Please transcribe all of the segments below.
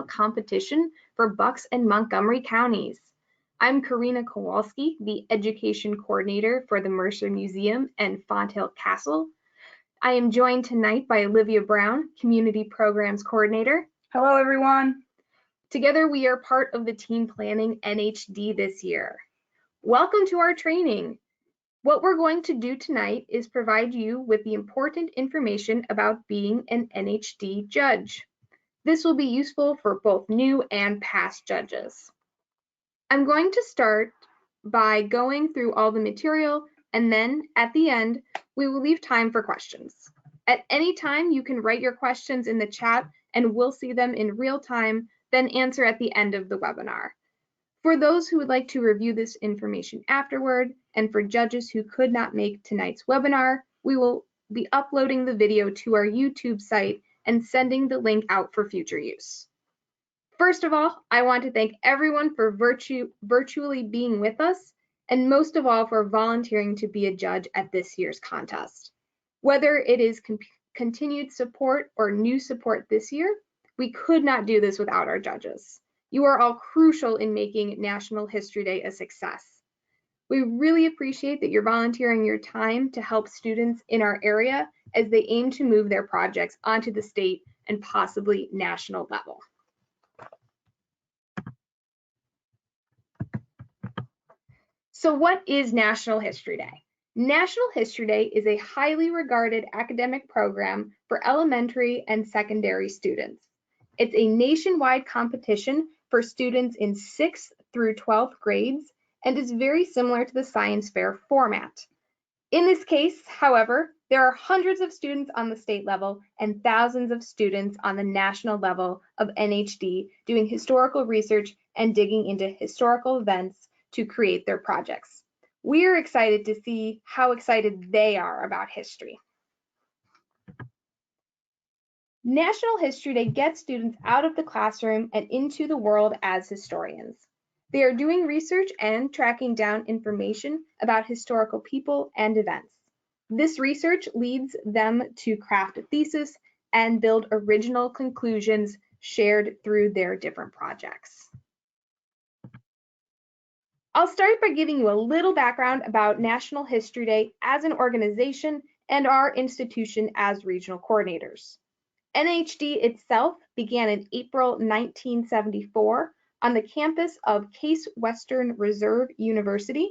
competition for Bucks and Montgomery counties. I'm Karina Kowalski, the Education Coordinator for the Mercer Museum and Fonthill Castle. I am joined tonight by Olivia Brown, Community Programs Coordinator. Hello, everyone. Together, we are part of the team planning NHD this year. Welcome to our training. What we're going to do tonight is provide you with the important information about being an NHD judge. This will be useful for both new and past judges. I'm going to start by going through all the material, and then at the end, we will leave time for questions. At any time, you can write your questions in the chat and we'll see them in real time, then answer at the end of the webinar. For those who would like to review this information afterward, and for judges who could not make tonight's webinar, we will be uploading the video to our YouTube site and sending the link out for future use. First of all, I want to thank everyone for virtually being with us, and most of all for volunteering to be a judge at this year's contest. Whether it is continued support or new support this year, we could not do this without our judges. You are all crucial in making National History Day a success. We really appreciate that you're volunteering your time to help students in our area as they aim to move their projects onto the state and possibly national level. So what is National History Day? National History Day is a highly regarded academic program for elementary and secondary students. It's a nationwide competition for students in 6th through 12th grades and is very similar to the science fair format. In this case, however, there are hundreds of students on the state level and thousands of students on the national level of NHD doing historical research and digging into historical events to create their projects. We are excited to see how excited they are about history. National History Day gets students out of the classroom and into the world as historians. They are doing research and tracking down information about historical people and events. This research leads them to craft a thesis and build original conclusions shared through their different projects. I'll start by giving you a little background about National History Day as an organization and our institution as regional coordinators. NHD itself began in April 1974 on the campus of Case Western Reserve University.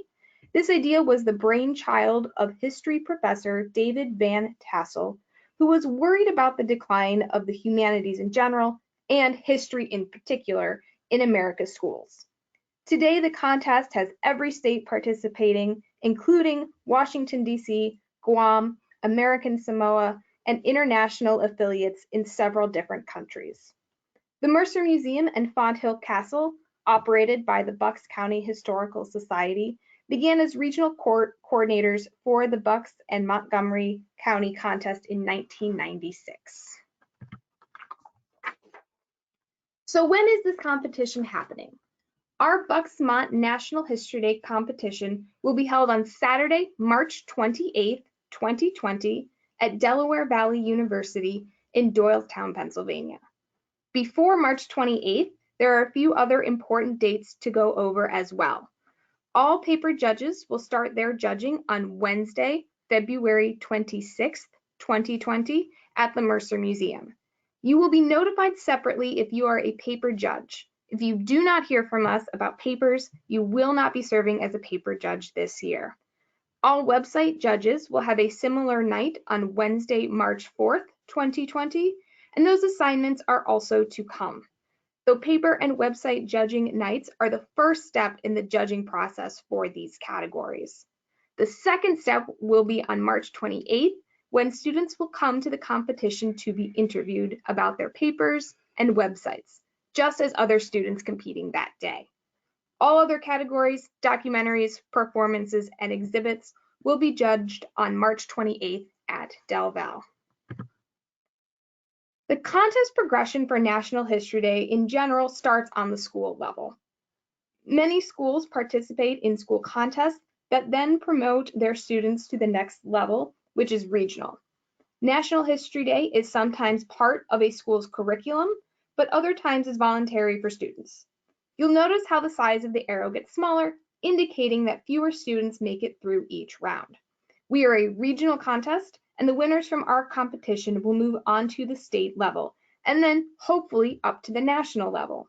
This idea was the brainchild of history professor David Van Tassel, who was worried about the decline of the humanities in general and history in particular in America's schools. Today, the contest has every state participating, including Washington, D.C., Guam, American Samoa, and international affiliates in several different countries. The Mercer Museum and Fonthill Castle, operated by the Bucks County Historical Society, began as regional coordinators for the Bucks and Montgomery County contest in 1996. So when is this competition happening? Our Bucks-Mont National History Day competition will be held on Saturday, March 28th, 2020 at Delaware Valley University in Doylestown, Pennsylvania. Before March 28th, there are a few other important dates to go over as well. All paper judges will start their judging on Wednesday, February 26th, 2020 at the Mercer Museum. You will be notified separately if you are a paper judge. If you do not hear from us about papers, you will not be serving as a paper judge this year. All website judges will have a similar night on Wednesday, March 4th, 2020, and those assignments are also to come. Though paper and website judging nights are the first step in the judging process for these categories. The second step will be on March 28th, when students will come to the competition to be interviewed about their papers and websites, just as other students competing that day. All other categories, documentaries, performances, and exhibits will be judged on March 28th at Del Val. The contest progression for National History Day in general starts on the school level. Many schools participate in school contests that then promote their students to the next level, which is regional. National History Day is sometimes part of a school's curriculum, but other times is voluntary for students. You'll notice how the size of the arrow gets smaller, indicating that fewer students make it through each round. We are a regional contest, and the winners from our competition will move on to the state level, and then hopefully up to the national level.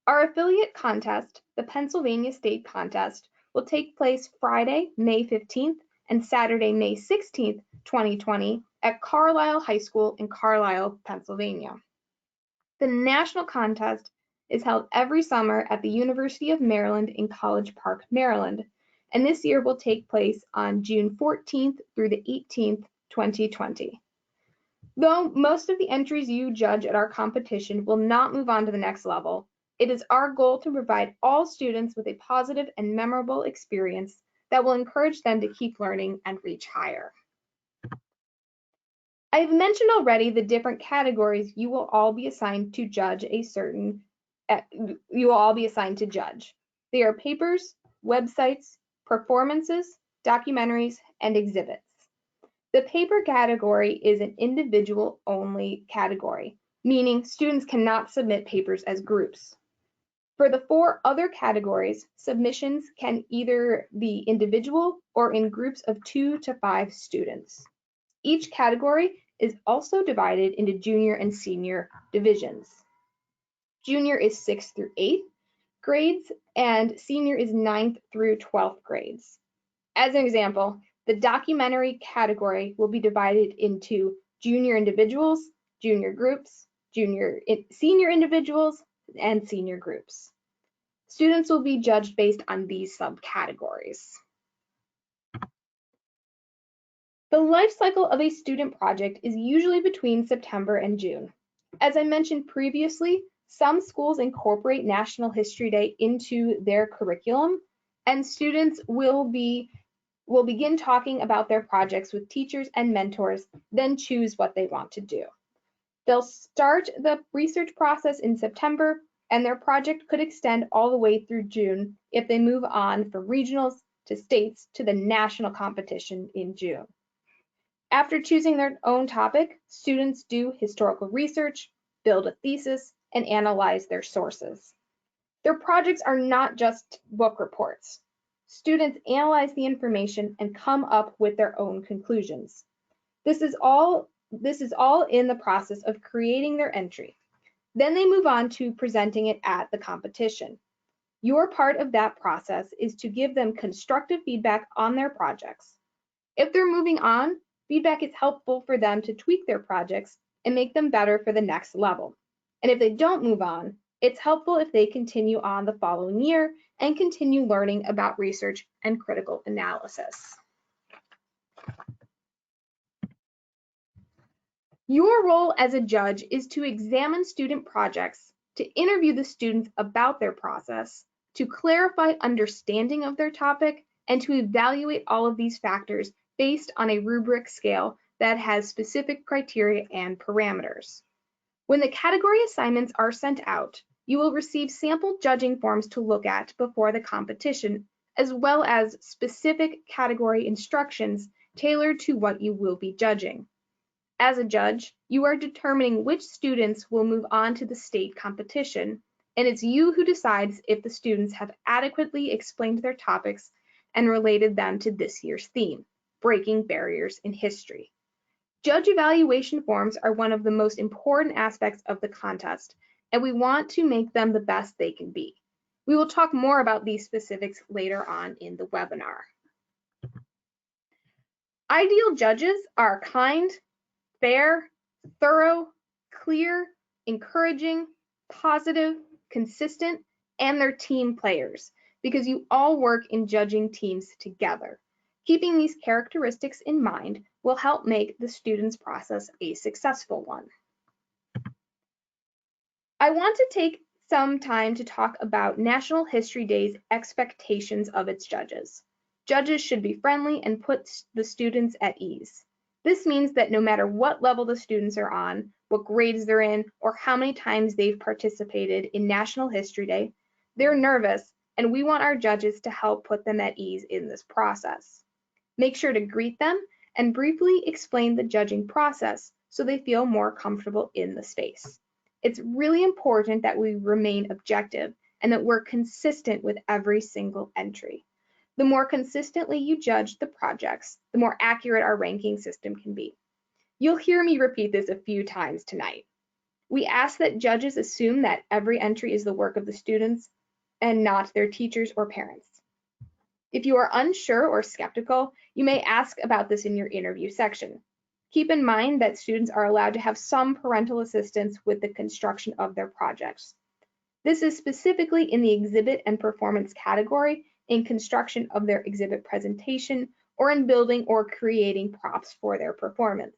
Our affiliate contest, the Pennsylvania State Contest, will take place Friday, May 15th and Saturday, May 16th, 2020 at Carlisle High School in Carlisle, Pennsylvania. The national contest is held every summer at the University of Maryland in College Park, Maryland, and this year will take place on June 14th through the 18th, 2020. Though most of the entries you judge at our competition will not move on to the next level, it is our goal to provide all students with a positive and memorable experience that will encourage them to keep learning and reach higher. I have mentioned already the different categories you will all be assigned to judge They are papers, websites, performances, documentaries, and exhibits. The paper category is an individual-only category, meaning students cannot submit papers as groups. For the 4 other categories, submissions can either be individual or in groups of 2 to 5 students. Each category is also divided into junior and senior divisions. Junior is 6th through 8th grades, and senior is 9th through 12th grades. As an example, the documentary category will be divided into junior individuals, junior groups, senior individuals, and senior groups. Students will be judged based on these subcategories. The life cycle of a student project is usually between September and June. As I mentioned previously, some schools incorporate National History Day into their curriculum, and students will begin talking about their projects with teachers and mentors, then choose what they want to do. They'll start the research process in September, and their project could extend all the way through June if they move on from regionals to states to the national competition in June. After choosing their own topic, students do historical research, build a thesis, and analyze their sources. Their projects are not just book reports. Students analyze the information and come up with their own conclusions. This is all in the process of creating their entry. Then they move on to presenting it at the competition. Your part of that process is to give them constructive feedback on their projects. If they're moving on, feedback is helpful for them to tweak their projects and make them better for the next level. And if they don't move on, it's helpful if they continue on the following year and continue learning about research and critical analysis. Your role as a judge is to examine student projects, to interview the students about their process, to clarify understanding of their topic, and to evaluate all of these factors based on a rubric scale that has specific criteria and parameters. When the category assignments are sent out, you will receive sample judging forms to look at before the competition, as well as specific category instructions tailored to what you will be judging. As a judge, you are determining which students will move on to the state competition, and it's you who decides if the students have adequately explained their topics and related them to this year's theme, breaking barriers in history. Judge evaluation forms are one of the most important aspects of the contest, and we want to make them the best they can be. We will talk more about these specifics later on in the webinar. Ideal judges are kind, fair, thorough, clear, encouraging, positive, consistent, and they're team players because you all work in judging teams together. Keeping these characteristics in mind will help make the student's process a successful one. I want to take some time to talk about National History Day's expectations of its judges. Judges should be friendly and put the students at ease. This means that no matter what level the students are on, what grades they're in, or how many times they've participated in National History Day, they're nervous, and we want our judges to help put them at ease in this process. Make sure to greet them and briefly explain the judging process so they feel more comfortable in the space. It's really important that we remain objective and that we're consistent with every single entry. The more consistently you judge the projects, the more accurate our ranking system can be. You'll hear me repeat this a few times tonight. We ask that judges assume that every entry is the work of the students and not their teachers or parents. If you are unsure or skeptical, you may ask about this in your interview section. Keep in mind that students are allowed to have some parental assistance with the construction of their projects. This is specifically in the exhibit and performance category, in construction of their exhibit presentation, or in building or creating props for their performance.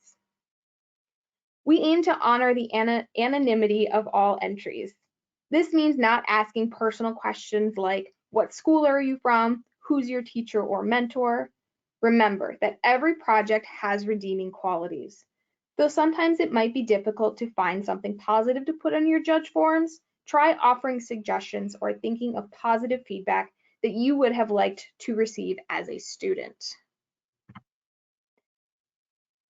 We aim to honor the anonymity of all entries. This means not asking personal questions like, what school are you from? Who's your teacher or mentor? Remember that every project has redeeming qualities. Though sometimes it might be difficult to find something positive to put on your judge forms, try offering suggestions or thinking of positive feedback that you would have liked to receive as a student.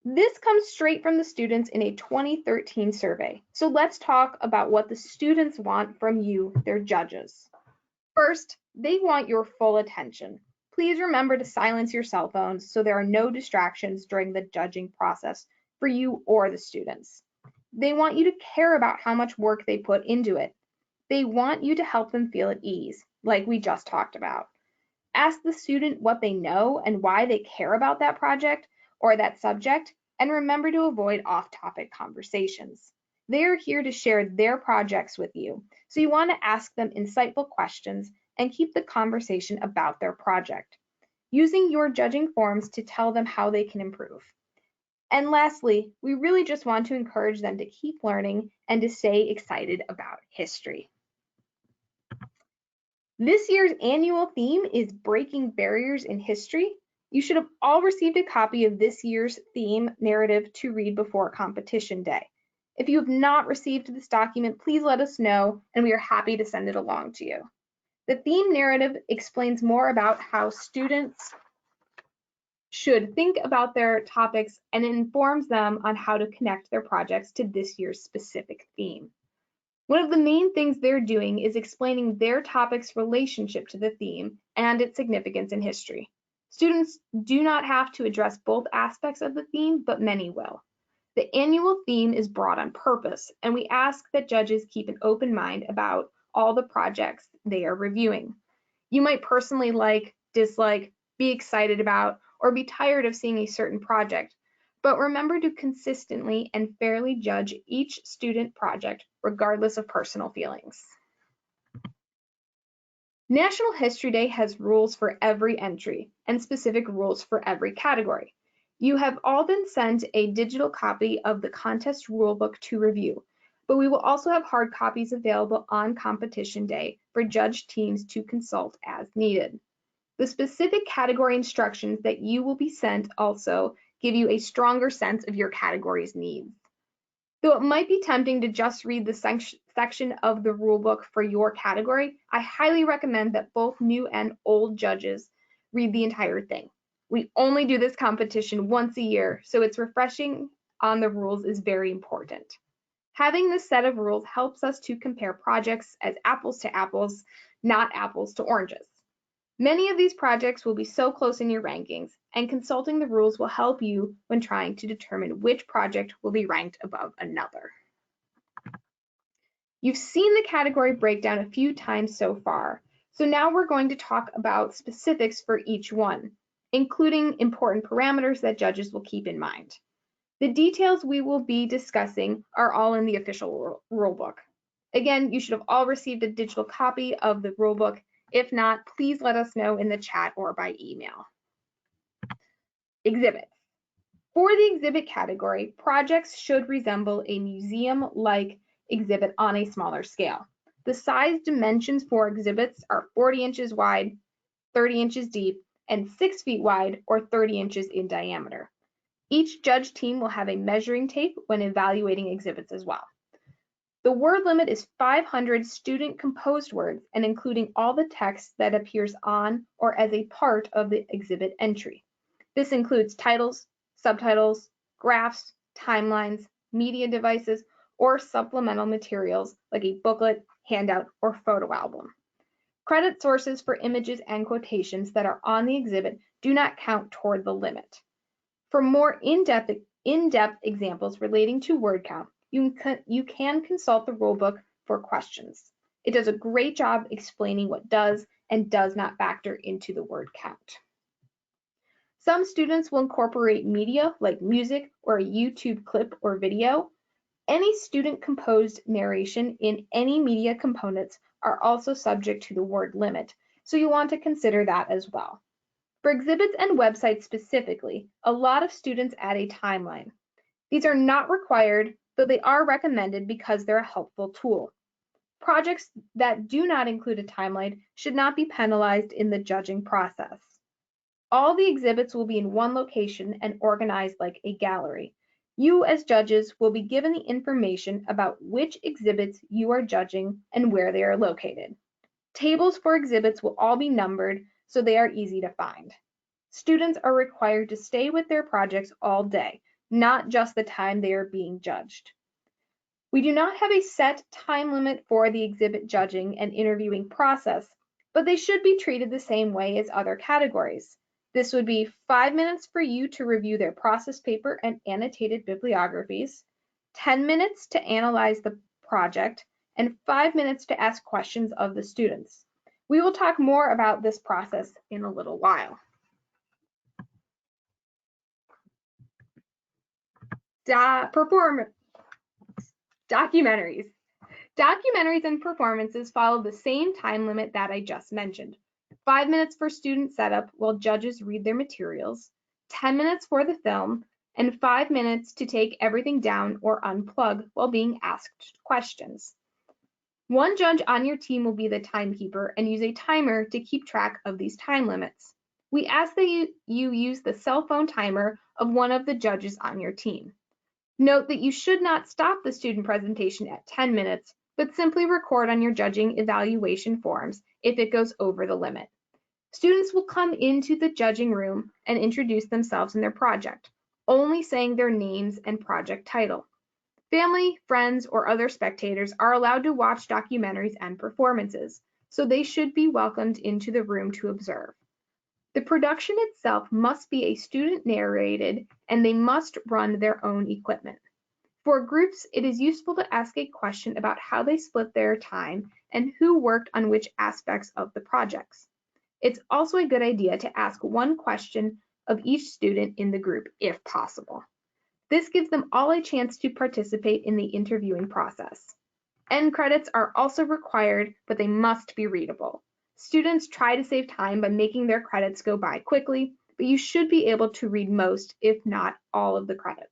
This comes straight from the students in a 2013 survey. So let's talk about what the students want from you, their judges. First, they want your full attention. Please remember to silence your cell phones so there are no distractions during the judging process for you or the students. They want you to care about how much work they put into it. They want you to help them feel at ease, like we just talked about. Ask the student what they know and why they care about that project or that subject, and remember to avoid off-topic conversations. They are here to share their projects with you, so you want to ask them insightful questions and keep the conversation about their project, using your judging forms to tell them how they can improve. And lastly, we really just want to encourage them to keep learning and to stay excited about history. This year's annual theme is Breaking Barriers in History. You should have all received a copy of this year's theme narrative to read before competition day. If you have not received this document, please let us know and we are happy to send it along to you. The theme narrative explains more about how students should think about their topics and informs them on how to connect their projects to this year's specific theme. One of the main things they're doing is explaining their topic's relationship to the theme and its significance in history. Students do not have to address both aspects of the theme, but many will. The annual theme is brought on purpose, and we ask that judges keep an open mind about all the projects they are reviewing. You might personally like, dislike, be excited about, or be tired of seeing a certain project, but remember to consistently and fairly judge each student project regardless of personal feelings. National History Day has rules for every entry and specific rules for every category. You have all been sent a digital copy of the contest rulebook to review, but we will also have hard copies available on competition day for judge teams to consult as needed. The specific category instructions that you will be sent also give you a stronger sense of your category's needs. Though it might be tempting to just read the section of the rulebook for your category, I highly recommend that both new and old judges read the entire thing. We only do this competition once a year, so it's refreshing on the rules is very important. Having this set of rules helps us to compare projects as apples to apples, not apples to oranges. Many of these projects will be so close in your rankings, and consulting the rules will help you when trying to determine which project will be ranked above another. You've seen the category breakdown a few times so far, so now we're going to talk about specifics for each one, including important parameters that judges will keep in mind. The details we will be discussing are all in the official rulebook. Again, you should have all received a digital copy of the rulebook. If not, please let us know in the chat or by email. Exhibits. For the exhibit category, projects should resemble a museum-like exhibit on a smaller scale. The size dimensions for exhibits are 40 inches wide, 30 inches deep, and 6 feet wide or 30 inches in diameter. Each judge team will have a measuring tape when evaluating exhibits as well. The word limit is 500 student-composed words and including all the text that appears on or as a part of the exhibit entry. This includes titles, subtitles, graphs, timelines, media devices, or supplemental materials like a booklet, handout, or photo album. Credit sources for images and quotations that are on the exhibit do not count toward the limit. For more in-depth examples relating to word count, you can consult the rulebook for questions. It does a great job explaining what does and does not factor into the word count. Some students will incorporate media like music or a YouTube clip or video. Any student-composed narration in any media components are also subject to the word limit, so you want to consider that as well. For exhibits and websites specifically, a lot of students add a timeline. These are not required, though they are recommended because they're a helpful tool. Projects that do not include a timeline should not be penalized in the judging process. All the exhibits will be in one location and organized like a gallery. You as judges will be given the information about which exhibits you are judging and where they are located. Tables for exhibits will all be numbered so they are easy to find. Students are required to stay with their projects all day, not just the time they are being judged. We do not have a set time limit for the exhibit judging and interviewing process, but they should be treated the same way as other categories. This would be 5 minutes for you to review their process paper and annotated bibliographies, 10 minutes to analyze the project, and 5 minutes to ask questions of the students. We will talk more about this process in a little while. Documentaries. Documentaries and performances follow the same time limit that I just mentioned. 5 minutes for student setup while judges read their materials, 10 minutes for the film, and 5 minutes to take everything down or unplug while being asked questions. One judge on your team will be the timekeeper and use a timer to keep track of these time limits. We ask that you use the cell phone timer of one of the judges on your team. Note that you should not stop the student presentation at 10 minutes, but simply record on your judging evaluation forms if it goes over the limit. Students will come into the judging room and introduce themselves and their project, only saying their names and project title. Family, friends, or other spectators are allowed to watch documentaries and performances, so they should be welcomed into the room to observe. The production itself must be a student narrated, and they must run their own equipment. For groups, it is useful to ask a question about how they split their time and who worked on which aspects of the projects. It's also a good idea to ask one question of each student in the group, if possible. This gives them all a chance to participate in the interviewing process. End credits are also required, but they must be readable. Students try to save time by making their credits go by quickly, but you should be able to read most, if not all, of the credits.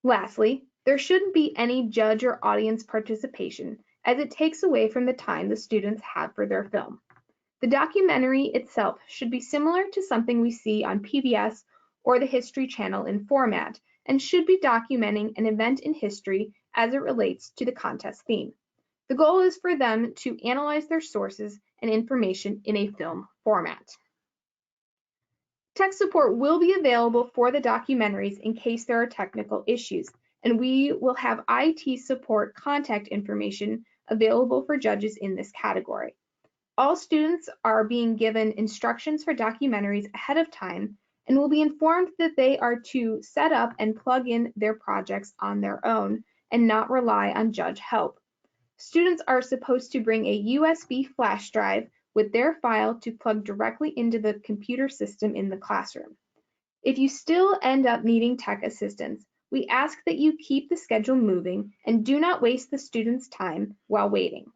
Lastly, there shouldn't be any judge or audience participation, as it takes away from the time the students have for their film. The documentary itself should be similar to something we see on PBS or the History Channel in format, and should be documenting an event in history as it relates to the contest theme. The goal is for them to analyze their sources and information in a film format. Tech support will be available for the documentaries in case there are technical issues, and we will have IT support contact information available for judges in this category. All students are being given instructions for documentaries ahead of time and will be informed that they are to set up and plug in their projects on their own and not rely on judge help. Students are supposed to bring a USB flash drive with their file to plug directly into the computer system in the classroom. If you still end up needing tech assistance, we ask that you keep the schedule moving and do not waste the students' time while waiting.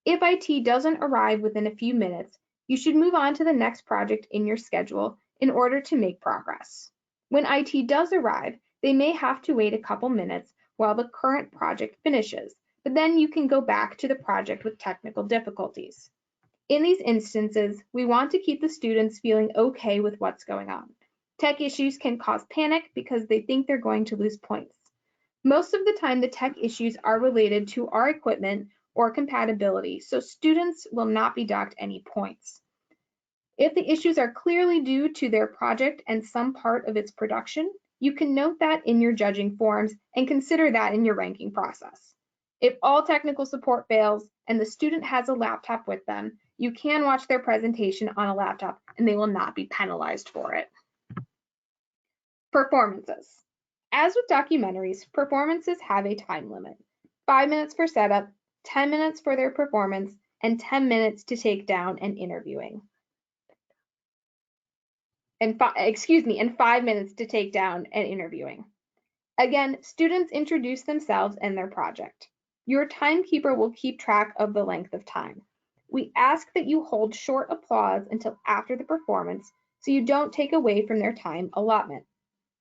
If IT doesn't arrive within a few minutes, you should move on to the next project in your schedule in order to make progress. When IT does arrive, they may have to wait a couple minutes while the current project finishes, but then you can go back to the project with technical difficulties. In these instances, we want to keep the students feeling okay with what's going on. Tech issues can cause panic because they think they're going to lose points. Most of the time, the tech issues are related to our equipment or compatibility, so students will not be docked any points. If the issues are clearly due to their project and some part of its production, You can note that in your judging forms and consider that in your ranking process. If all technical support fails and the student has a laptop with them, you can watch their presentation on a laptop and they will not be penalized for it. Performances. As with documentaries, performances have a time limit. 5 minutes for setup, 10 minutes for their performance, and 10 minutes to take down and interviewing. And 5 minutes to take down and interviewing. Again, students introduce themselves and their project. Your timekeeper will keep track of the length of time. We ask that you hold short applause until after the performance so you don't take away from their time allotment.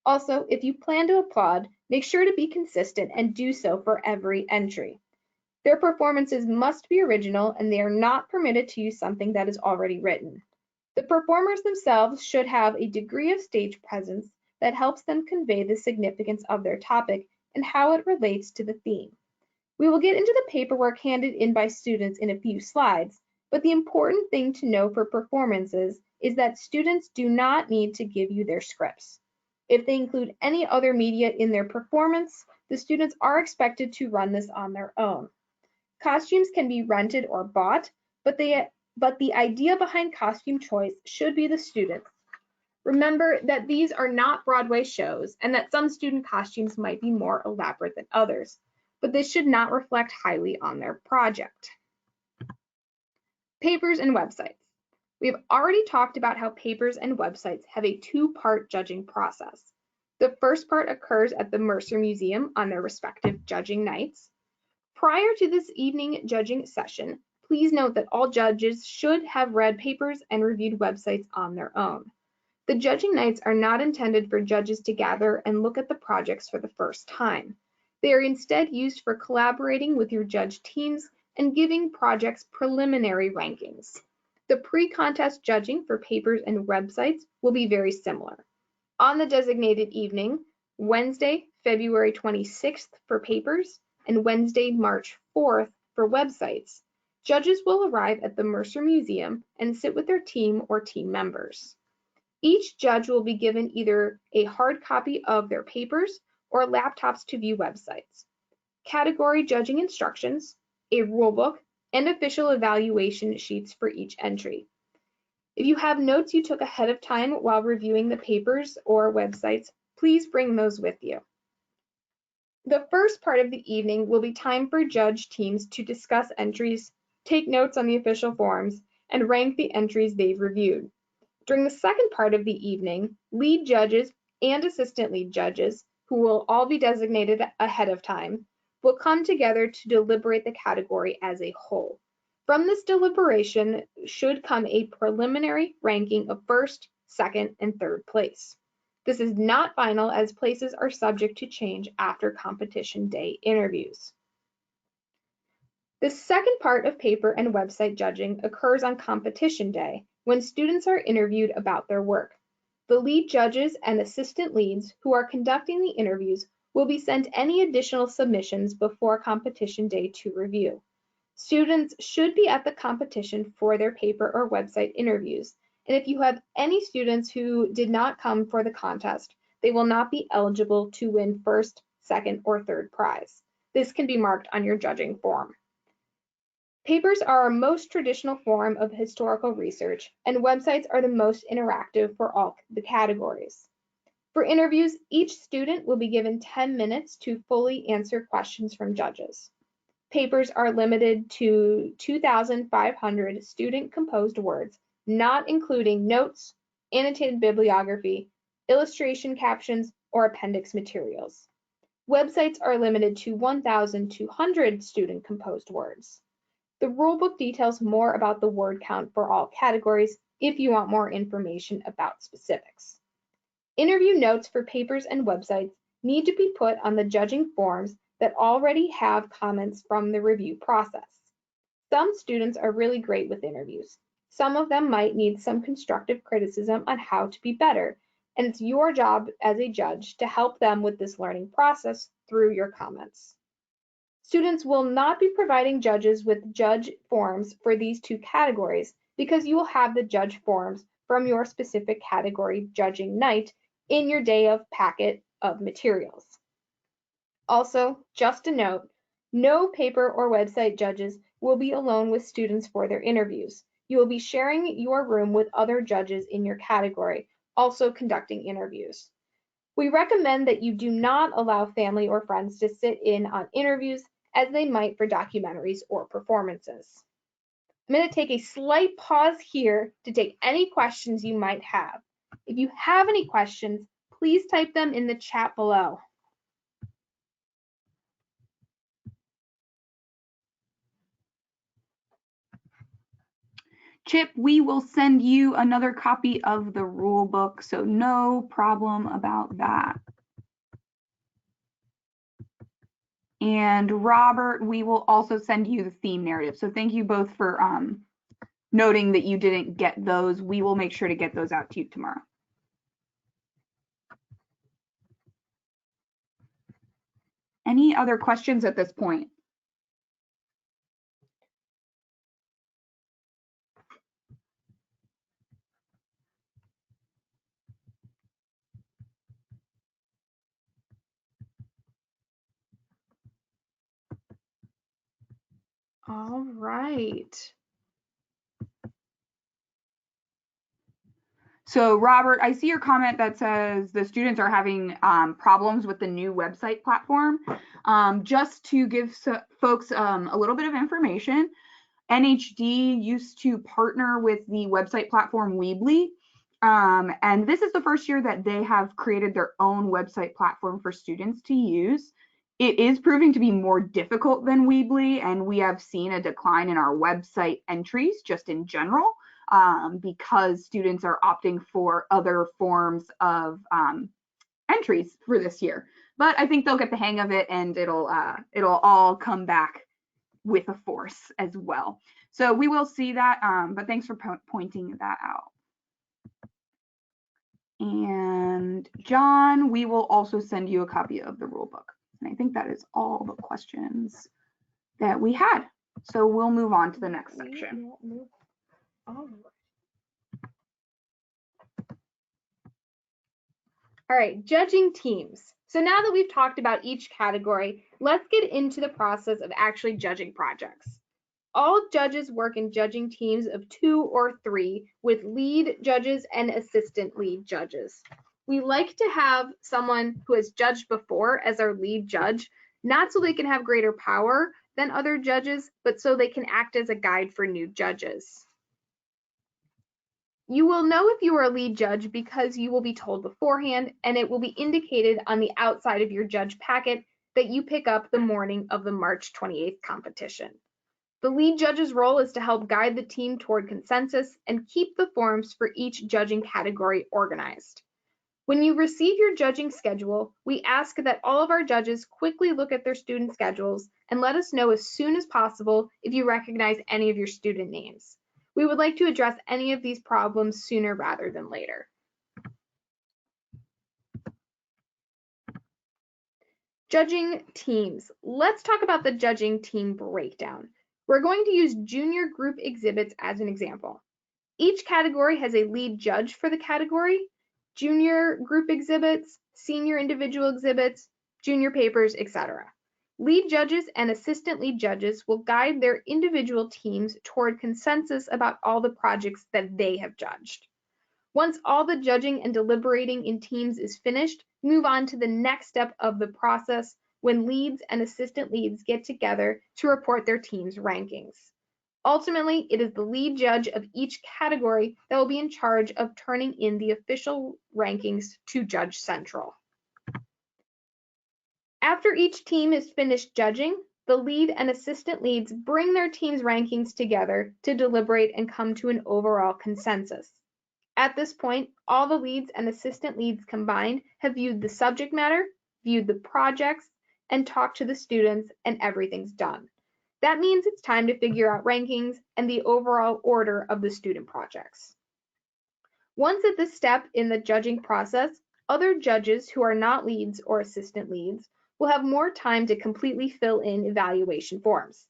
Also, if you plan to applaud, make sure to be consistent and do so for every entry. Their performances must be original and they are not permitted to use something that is already written. The performers themselves should have a degree of stage presence that helps them convey the significance of their topic and how it relates to the theme. We will get into the paperwork handed in by students in a few slides, but the important thing to know for performances is that students do not need to give you their scripts. If they include any other media in their performance, the students are expected to run this on their own. Costumes can be rented or bought, but the idea behind costume choice should be the students. Remember that these are not Broadway shows and that some student costumes might be more elaborate than others, but this should not reflect highly on their project. Papers and websites. We have already talked about how papers and websites have a two-part judging process. The first part occurs at the Mercer Museum on their respective judging nights. Prior to this evening judging session, please note that all judges should have read papers and reviewed websites on their own. The judging nights are not intended for judges to gather and look at the projects for the first time. They are instead used for collaborating with your judge teams and giving projects preliminary rankings. The pre-contest judging for papers and websites will be very similar. On the designated evening, Wednesday, February 26th for papers and Wednesday, March 4th for websites, judges will arrive at the Mercer Museum and sit with their team or team members. Each judge will be given either a hard copy of their papers or laptops to view websites, category judging instructions, a rulebook, and official evaluation sheets for each entry. If you have notes you took ahead of time while reviewing the papers or websites, please bring those with you. The first part of the evening will be time for judge teams to discuss entries, take notes on the official forms, and rank the entries they've reviewed. During the second part of the evening, lead judges and assistant lead judges, who will all be designated ahead of time, will come together to deliberate the category as a whole. From this deliberation should come a preliminary ranking of first, second, and third place. This is not final as places are subject to change after competition day interviews. The second part of paper and website judging occurs on competition day when students are interviewed about their work. The lead judges and assistant leads who are conducting the interviews will be sent any additional submissions before competition day to review. Students should be at the competition for their paper or website interviews, and if you have any students who did not come for the contest, they will not be eligible to win first, second, or third prize. This can be marked on your judging form. Papers are our most traditional form of historical research, and websites are the most interactive for all the categories. For interviews, each student will be given 10 minutes to fully answer questions from judges. Papers are limited to 2,500 student-composed words, not including notes, annotated bibliography, illustration captions, or appendix materials. Websites are limited to 1,200 student-composed words. The rulebook details more about the word count for all categories if you want more information about specifics. Interview notes for papers and websites need to be put on the judging forms that already have comments from the review process. Some students are really great with interviews. Some of them might need some constructive criticism on how to be better, and it's your job as a judge to help them with this learning process through your comments. Students will not be providing judges with judge forms for these two categories because you will have the judge forms from your specific category judging night in your day of packet of materials. Also, just a note, no paper or website judges will be alone with students for their interviews. You will be sharing your room with other judges in your category, also conducting interviews. We recommend that you do not allow family or friends to sit in on interviews as they might for documentaries or performances. I'm going to take a slight pause here to take any questions you might have. If you have any questions, please type them in the chat below. Chip, we will send you another copy of the rule book, so no problem about that. And Robert, we will also send you the theme narrative. So thank you both for noting that you didn't get those. We will make sure to get those out to you tomorrow. Any other questions at this point? All right. So Robert, I see your comment that says the students are having problems with the new website platform. Just to give folks a little bit of information, NHD used to partner with the website platform Weebly, and this is the first year that they have created their own website platform for students to use. It is proving to be more difficult than Weebly, and we have seen a decline in our website entries just in general. Because students are opting for other forms of entries for this year. But I think they'll get the hang of it, and it'll all come back with a force as well. So we will see that, but thanks for pointing that out. And John, we will also send you a copy of the rule book. And I think that is all the questions that we had. So we'll move on to the next section. All right, judging teams. So now that we've talked about each category, let's get into the process of actually judging projects. All judges work in judging teams of 2 or 3 with lead judges and assistant lead judges. We like to have someone who has judged before as our lead judge, not so they can have greater power than other judges, but so they can act as a guide for new judges. You will know if you are a lead judge because you will be told beforehand, and it will be indicated on the outside of your judge packet that you pick up the morning of the March 28th competition. The lead judge's role is to help guide the team toward consensus and keep the forms for each judging category organized. When you receive your judging schedule, we ask that all of our judges quickly look at their student schedules and let us know as soon as possible if you recognize any of your student names. We would like to address any of these problems sooner rather than later. Judging teams. Let's talk about the judging team breakdown. We're going to use junior group exhibits as an example. Each category has a lead judge for the category, junior group exhibits, senior individual exhibits, junior papers, etc. Lead judges and assistant lead judges will guide their individual teams toward consensus about all the projects that they have judged. Once all the judging and deliberating in teams is finished, move on to the next step of the process when leads and assistant leads get together to report their team's rankings. Ultimately, it is the lead judge of each category that will be in charge of turning in the official rankings to Judge Central. After each team is finished judging, the lead and assistant leads bring their team's rankings together to deliberate and come to an overall consensus. At this point, all the leads and assistant leads combined have viewed the subject matter, viewed the projects, and talked to the students, and everything's done. That means it's time to figure out rankings and the overall order of the student projects. Once at this step in the judging process, other judges who are not leads or assistant leads will have more time to completely fill in evaluation forms.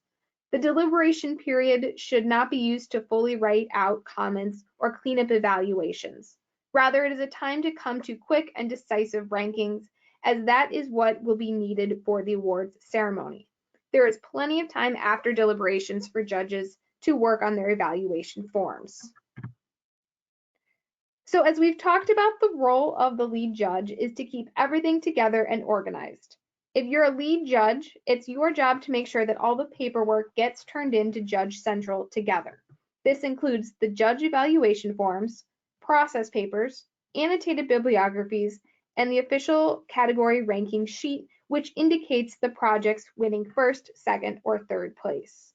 The deliberation period should not be used to fully write out comments or clean up evaluations. Rather, it is a time to come to quick and decisive rankings as that is what will be needed for the awards ceremony. There is plenty of time after deliberations for judges to work on their evaluation forms. So as we've talked about, the role of the lead judge is to keep everything together and organized. If you're a lead judge, it's your job to make sure that all the paperwork gets turned in to Judge Central together. This includes the judge evaluation forms, process papers, annotated bibliographies, and the official category ranking sheet, which indicates the projects winning first, second, or third place.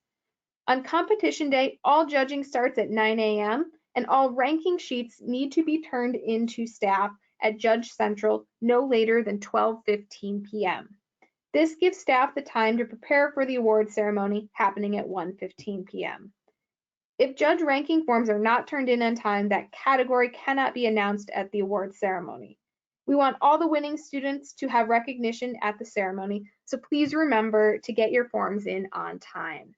On competition day, all judging starts at 9 a.m. and all ranking sheets need to be turned in to staff at Judge Central no later than 12:15 p.m. This gives staff the time to prepare for the award ceremony happening at 1:15 p.m. If judge ranking forms are not turned in on time, that category cannot be announced at the award ceremony. We want all the winning students to have recognition at the ceremony, so please remember to get your forms in on time.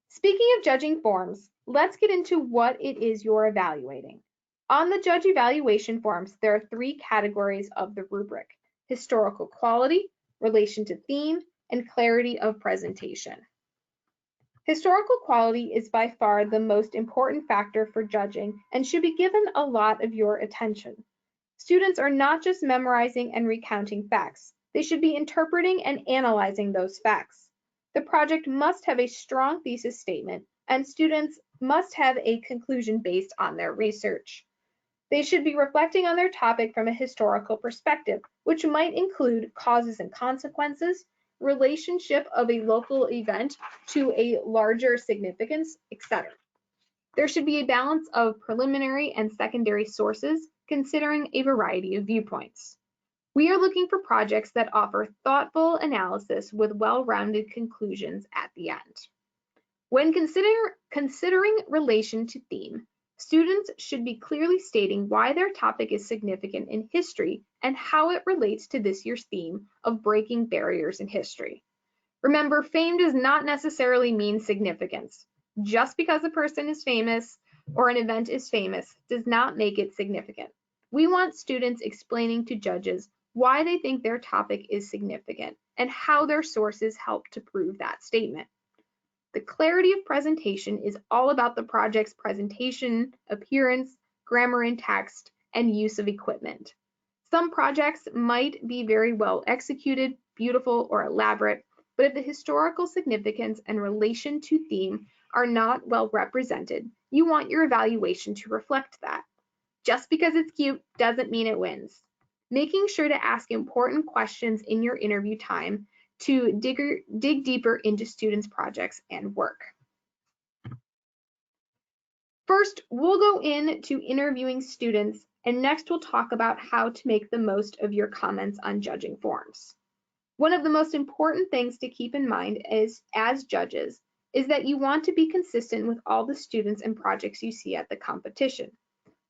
Speaking of judging forms, let's get into what it is you're evaluating. On the judge evaluation forms, there are 3 categories of the rubric: historical quality, relation to theme, and clarity of presentation. Historical quality is by far the most important factor for judging and should be given a lot of your attention. Students are not just memorizing and recounting facts. They should be interpreting and analyzing those facts. The project must have a strong thesis statement, and students must have a conclusion based on their research. They should be reflecting on their topic from a historical perspective, which might include causes and consequences, relationship of a local event to a larger significance, etc. There should be a balance of preliminary and secondary sources, considering a variety of viewpoints. We are looking for projects that offer thoughtful analysis with well-rounded conclusions at the end. When considering relation to theme, students should be clearly stating why their topic is significant in history and how it relates to this year's theme of breaking barriers in history. Remember, fame does not necessarily mean significance. Just because a person is famous or an event is famous does not make it significant. We want students explaining to judges why they think their topic is significant and how their sources help to prove that statement. The clarity of presentation is all about the project's presentation, appearance, grammar and text, and use of equipment. Some projects might be very well executed, beautiful, or elaborate, but if the historical significance and relation to theme are not well represented, you want your evaluation to reflect that. Just because it's cute doesn't mean it wins. Making sure to ask important questions in your interview time to dig deeper into students' projects and work. First, we'll go into interviewing students, and next we'll talk about how to make the most of your comments on judging forms. One of the most important things to keep in mind as judges is that you want to be consistent with all the students and projects you see at the competition.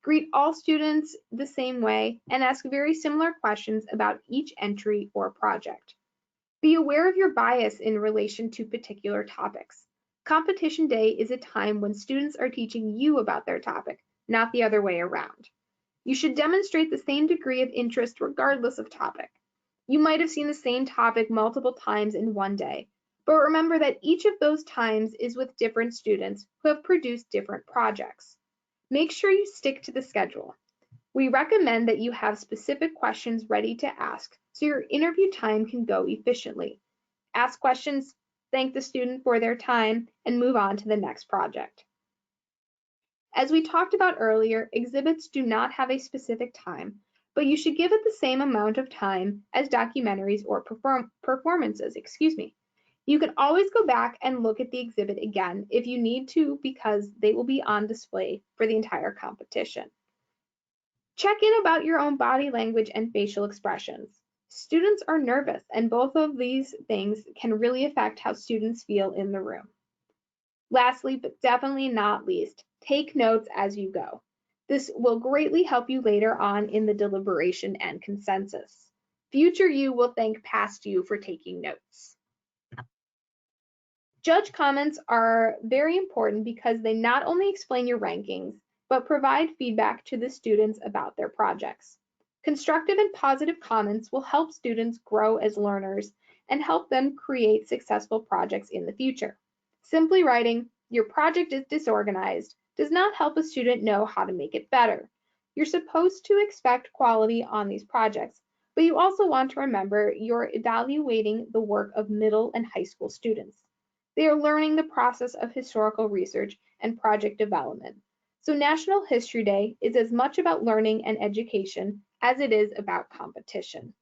Greet all students the same way and ask very similar questions about each entry or project. Be aware of your bias in relation to particular topics. Competition day is a time when students are teaching you about their topic, not the other way around. You should demonstrate the same degree of interest regardless of topic. You might have seen the same topic multiple times in one day, but remember that each of those times is with different students who have produced different projects. Make sure you stick to the schedule. We recommend that you have specific questions ready to ask so your interview time can go efficiently. Ask questions, thank the student for their time, and move on to the next project. As we talked about earlier, exhibits do not have a specific time, but you should give it the same amount of time as documentaries or performances. You can always go back and look at the exhibit again if you need to, because they will be on display for the entire competition. Check in about your own body language and facial expressions. Students are nervous, and both of these things can really affect how students feel in the room. Lastly, but definitely not least, take notes as you go. This will greatly help you later on in the deliberation and consensus. Future you will thank past you for taking notes. Judge comments are very important because they not only explain your rankings, but provide feedback to the students about their projects. Constructive and positive comments will help students grow as learners and help them create successful projects in the future. Simply writing, "Your project is disorganized," does not help a student know how to make it better. You're supposed to expect quality on these projects, but you also want to remember you're evaluating the work of middle and high school students. They are learning the process of historical research and project development. So National History Day is as much about learning and education as it is about competition.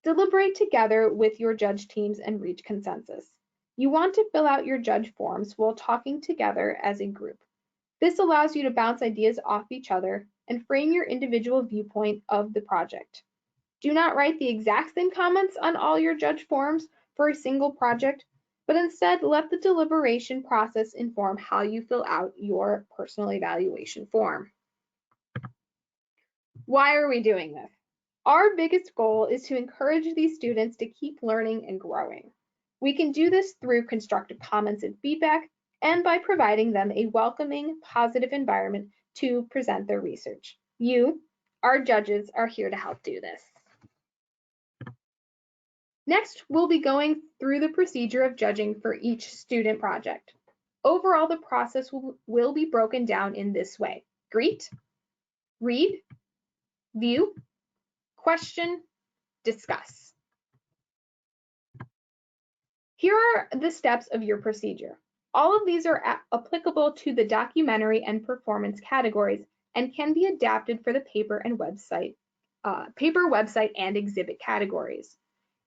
Deliberate together with your judge teams and reach consensus. You want to fill out your judge forms while talking together as a group. This allows you to bounce ideas off each other and frame your individual viewpoint of the project. Do not write the exact same comments on all your judge forms for a single project, but instead let the deliberation process inform how you fill out your personal evaluation form. Why are we doing this? Our biggest goal is to encourage these students to keep learning and growing. We can do this through constructive comments and feedback, and by providing them a welcoming, positive environment to present their research. You, our judges, are here to help do this. Next, we'll be going through the procedure of judging for each student project. Overall, the process will be broken down in this way: greet, read, view, question, discuss. Here are the steps of your procedure. All of these are applicable to the documentary and performance categories and can be adapted for the paper, website, and exhibit categories.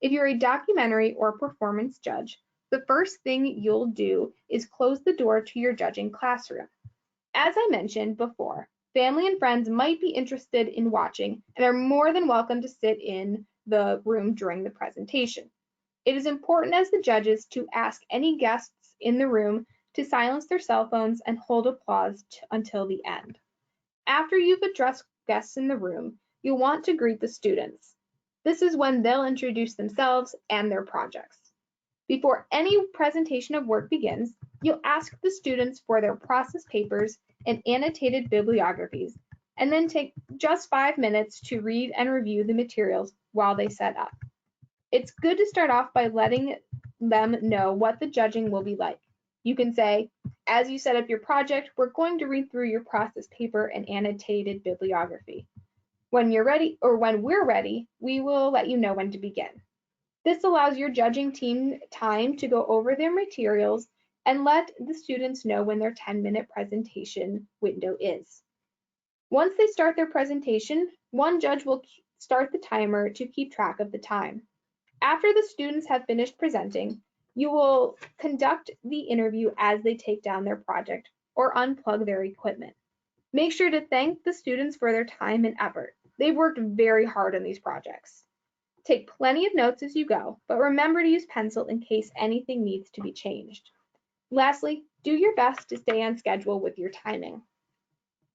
If you're a documentary or performance judge, the first thing you'll do is close the door to your judging classroom. As I mentioned before, family and friends might be interested in watching and are more than welcome to sit in the room during the presentation. It is important as the judges to ask any guests in the room to silence their cell phones and hold applause until the end. After you've addressed guests in the room, you'll want to greet the students. This is when they'll introduce themselves and their projects. Before any presentation of work begins, you'll ask the students for their process papers and annotated bibliographies, and then take just 5 minutes to read and review the materials while they set up. It's good to start off by letting them know what the judging will be like. You can say, as you set up your project, we're going to read through your process paper and annotated bibliography. When you're ready, or when we're ready, we will let you know when to begin. This allows your judging team time to go over their materials and let the students know when their 10-minute presentation window is. Once they start their presentation, one judge will start the timer to keep track of the time. After the students have finished presenting, you will conduct the interview as they take down their project or unplug their equipment. Make sure to thank the students for their time and effort. They've worked very hard on these projects. Take plenty of notes as you go, but remember to use pencil in case anything needs to be changed. Lastly, do your best to stay on schedule with your timing.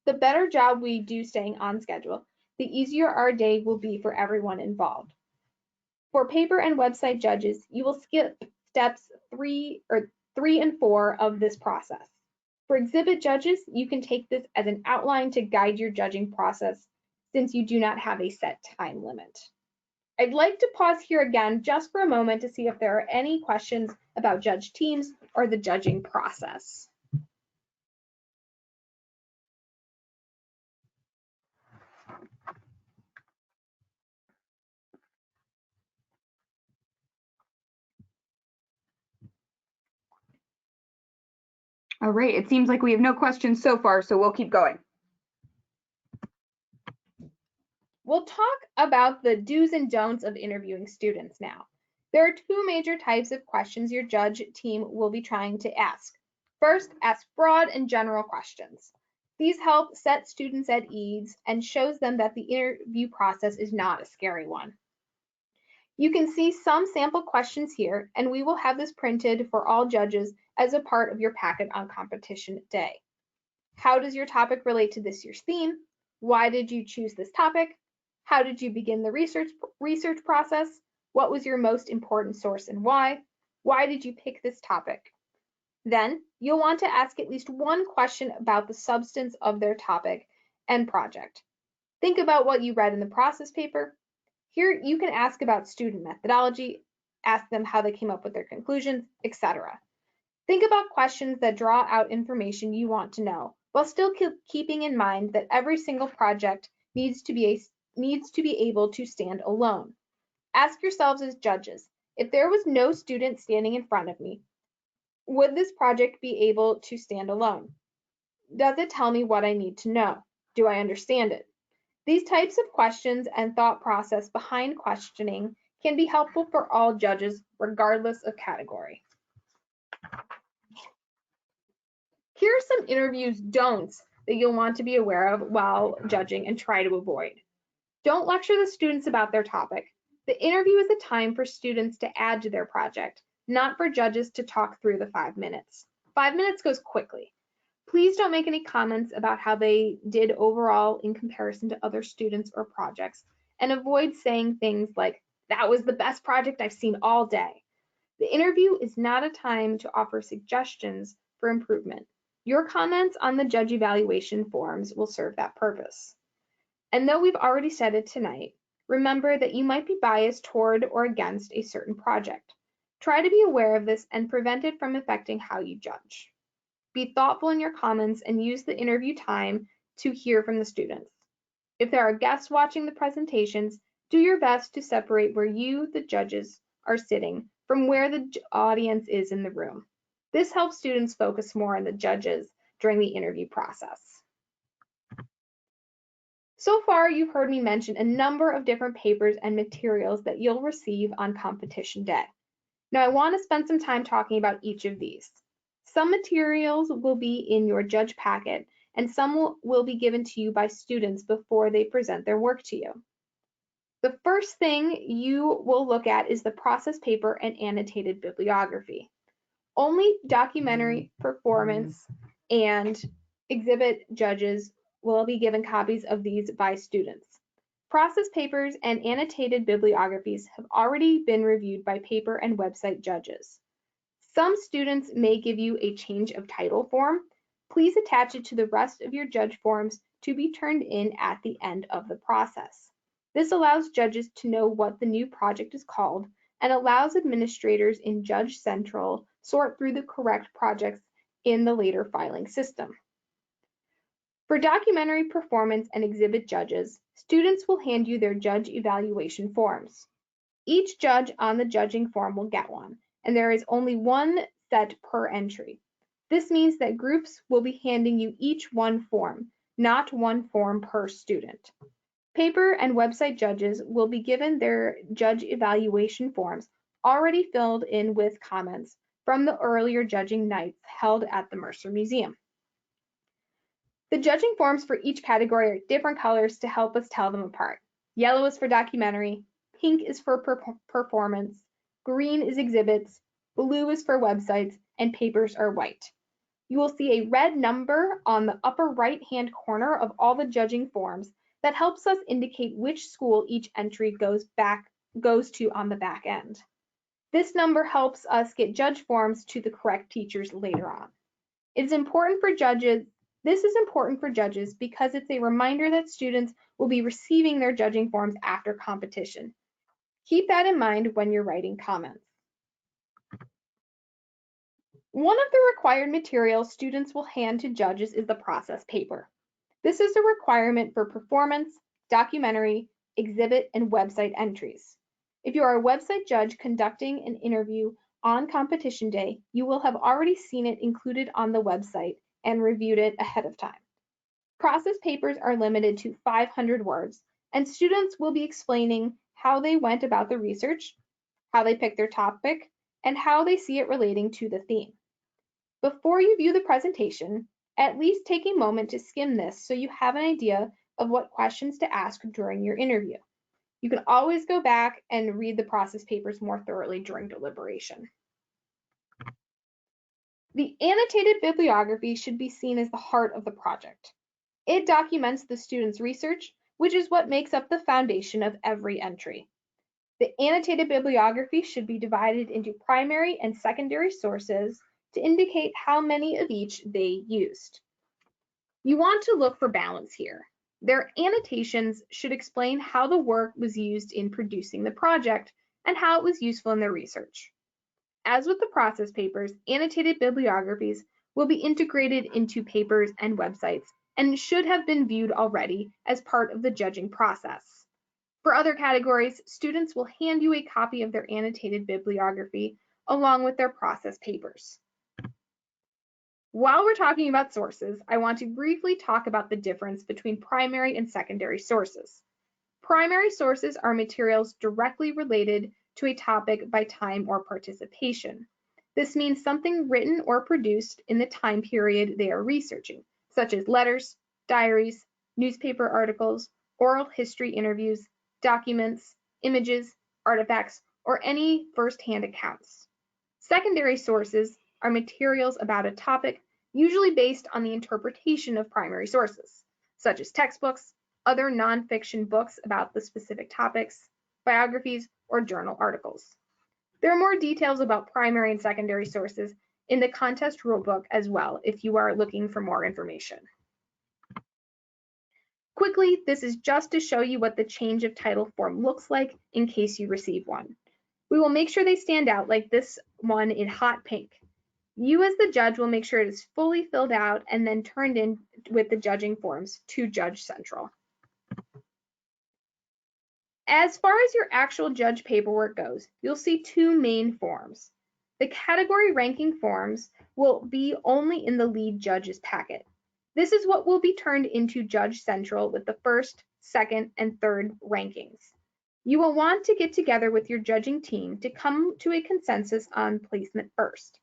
The better job we do staying on schedule, the easier our day will be for everyone involved. For paper and website judges, you will skip steps 3 and 4 of this process. For exhibit judges, you can take this as an outline to guide your judging process since you do not have a set time limit. I'd like to pause here again just for a moment to see if there are any questions about judge teams or the judging process. All right, it seems like we have no questions so far, so we'll keep going. We'll talk about the do's and don'ts of interviewing students now. There are 2 major types of questions your judge team will be trying to ask. First, ask broad and general questions. These help set students at ease and shows them that the interview process is not a scary one. You can see some sample questions here, and we will have this printed for all judges as a part of your packet on competition day. How does your topic relate to this year's theme? Why did you choose this topic? How did you begin the research process? What was your most important source and why? Why did you pick this topic? Then you'll want to ask at least one question about the substance of their topic and project. Think about what you read in the process paper. Here you can ask about student methodology, ask them how they came up with their conclusions, etc. Think about questions that draw out information you want to know, while still keeping in mind that every single project needs to be able to stand alone. Ask yourselves as judges, if there was no student standing in front of me, would this project be able to stand alone? Does it tell me what I need to know? Do I understand it? These types of questions and thought process behind questioning can be helpful for all judges, regardless of category. Here are some interviews don'ts that you'll want to be aware of while judging and try to avoid. Don't lecture the students about their topic. The interview is a time for students to add to their project, not for judges to talk through the 5 minutes. 5 minutes goes quickly. Please don't make any comments about how they did overall in comparison to other students or projects, and avoid saying things like, "That was the best project I've seen all day." The interview is not a time to offer suggestions for improvement. Your comments on the judge evaluation forms will serve that purpose. And though we've already said it tonight, remember that you might be biased toward or against a certain project. Try to be aware of this and prevent it from affecting how you judge. Be thoughtful in your comments and use the interview time to hear from the students. If there are guests watching the presentations, do your best to separate where you, the judges, are sitting from where the audience is in the room. This helps students focus more on the judges during the interview process. So far, you've heard me mention a number of different papers and materials that you'll receive on competition day. Now, I want to spend some time talking about each of these. Some materials will be in your judge packet, and some will be given to you by students before they present their work to you. The first thing you will look at is the process paper and annotated bibliography. Only documentary, performance, and exhibit judges will be given copies of these by students. Process papers and annotated bibliographies have already been reviewed by paper and website judges. Some students may give you a change of title form. Please attach it to the rest of your judge forms to be turned in at the end of the process. This allows judges to know what the new project is called and allows administrators in Judge Central sort through the correct projects in the later filing system. For documentary, performance, and exhibit judges, students will hand you their judge evaluation forms. Each judge on the judging form will get one, and there is only one set per entry. This means that groups will be handing you each one form, not one form per student. Paper and website judges will be given their judge evaluation forms already filled in with comments from the earlier judging nights held at the Mercer Museum. The judging forms for each category are different colors to help us tell them apart. Yellow is for documentary, pink is for performance, green is exhibits, blue is for websites, and papers are white. You will see a red number on the upper right-hand corner of all the judging forms that helps us indicate which school each entry goes to on the back end. This number helps us get judge forms to the correct teachers later on. This is important for judges because it's a reminder that students will be receiving their judging forms after competition. Keep that in mind when you're writing comments. One of the required materials students will hand to judges is the process paper. This is a requirement for performance, documentary, exhibit, and website entries. If you are a website judge conducting an interview on competition day, you will have already seen it included on the website and reviewed it ahead of time. Process papers are limited to 500 words, and students will be explaining how they went about the research, how they picked their topic, and how they see it relating to the theme. Before you view the presentation, at least take a moment to skim this so you have an idea of what questions to ask during your interview. You can always go back and read the process papers more thoroughly during deliberation. The annotated bibliography should be seen as the heart of the project. It documents the student's research, which is what makes up the foundation of every entry. The annotated bibliography should be divided into primary and secondary sources to indicate how many of each they used. You want to look for balance here. Their annotations should explain how the work was used in producing the project and how it was useful in their research. As with the process papers, annotated bibliographies will be integrated into papers and websites and should have been viewed already as part of the judging process. For other categories, students will hand you a copy of their annotated bibliography along with their process papers. While we're talking about sources, I want to briefly talk about the difference between primary and secondary sources. Primary sources are materials directly related to a topic by time or participation. This means something written or produced in the time period they are researching, such as letters, diaries, newspaper articles, oral history interviews, documents, images, artifacts, or any first-hand accounts. Secondary sources are materials about a topic, usually based on the interpretation of primary sources, such as textbooks, other nonfiction books about the specific topics, biographies, or journal articles. There are more details about primary and secondary sources in the contest rulebook as well if you are looking for more information. Quickly, this is just to show you what the change of title form looks like in case you receive one. We will make sure they stand out like this one in hot pink. You as the judge will make sure it is fully filled out and then turned in with the judging forms to Judge Central. As far as your actual judge paperwork goes, you'll see two main forms. The category ranking forms will be only in the lead judge's packet. This is what will be turned into Judge Central with the first, second, and third rankings. You will want to get together with your judging team to come to a consensus on placement first.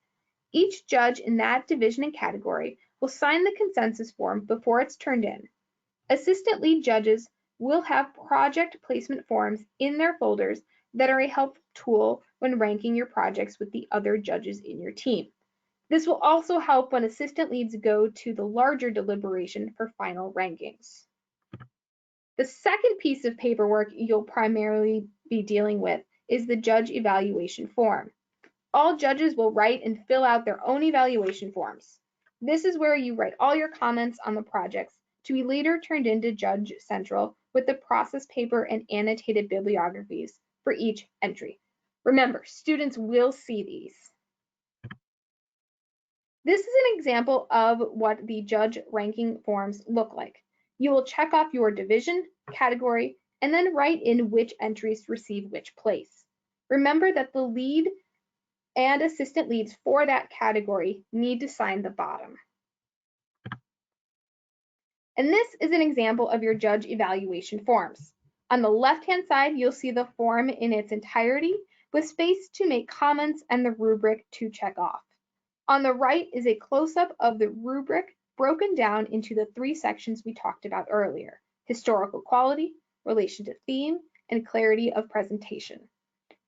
Each judge in that division and category will sign the consensus form before it's turned in. Assistant lead judges will have project placement forms in their folders that are a helpful tool when ranking your projects with the other judges in your team. This will also help when assistant leads go to the larger deliberation for final rankings. The second piece of paperwork you'll primarily be dealing with is the judge evaluation form. All judges will write and fill out their own evaluation forms. This is where you write all your comments on the projects to be later turned into Judge Central with the process paper and annotated bibliographies for each entry. Remember, students will see these. This is an example of what the judge ranking forms look like. You will check off your division, category, and then write in which entries receive which place. Remember that the lead and assistant leads for that category need to sign the bottom. And this is an example of your judge evaluation forms. On the left-hand side, you'll see the form in its entirety with space to make comments and the rubric to check off. On the right is a close-up of the rubric broken down into the three sections we talked about earlier: historical quality, relation to theme, and clarity of presentation.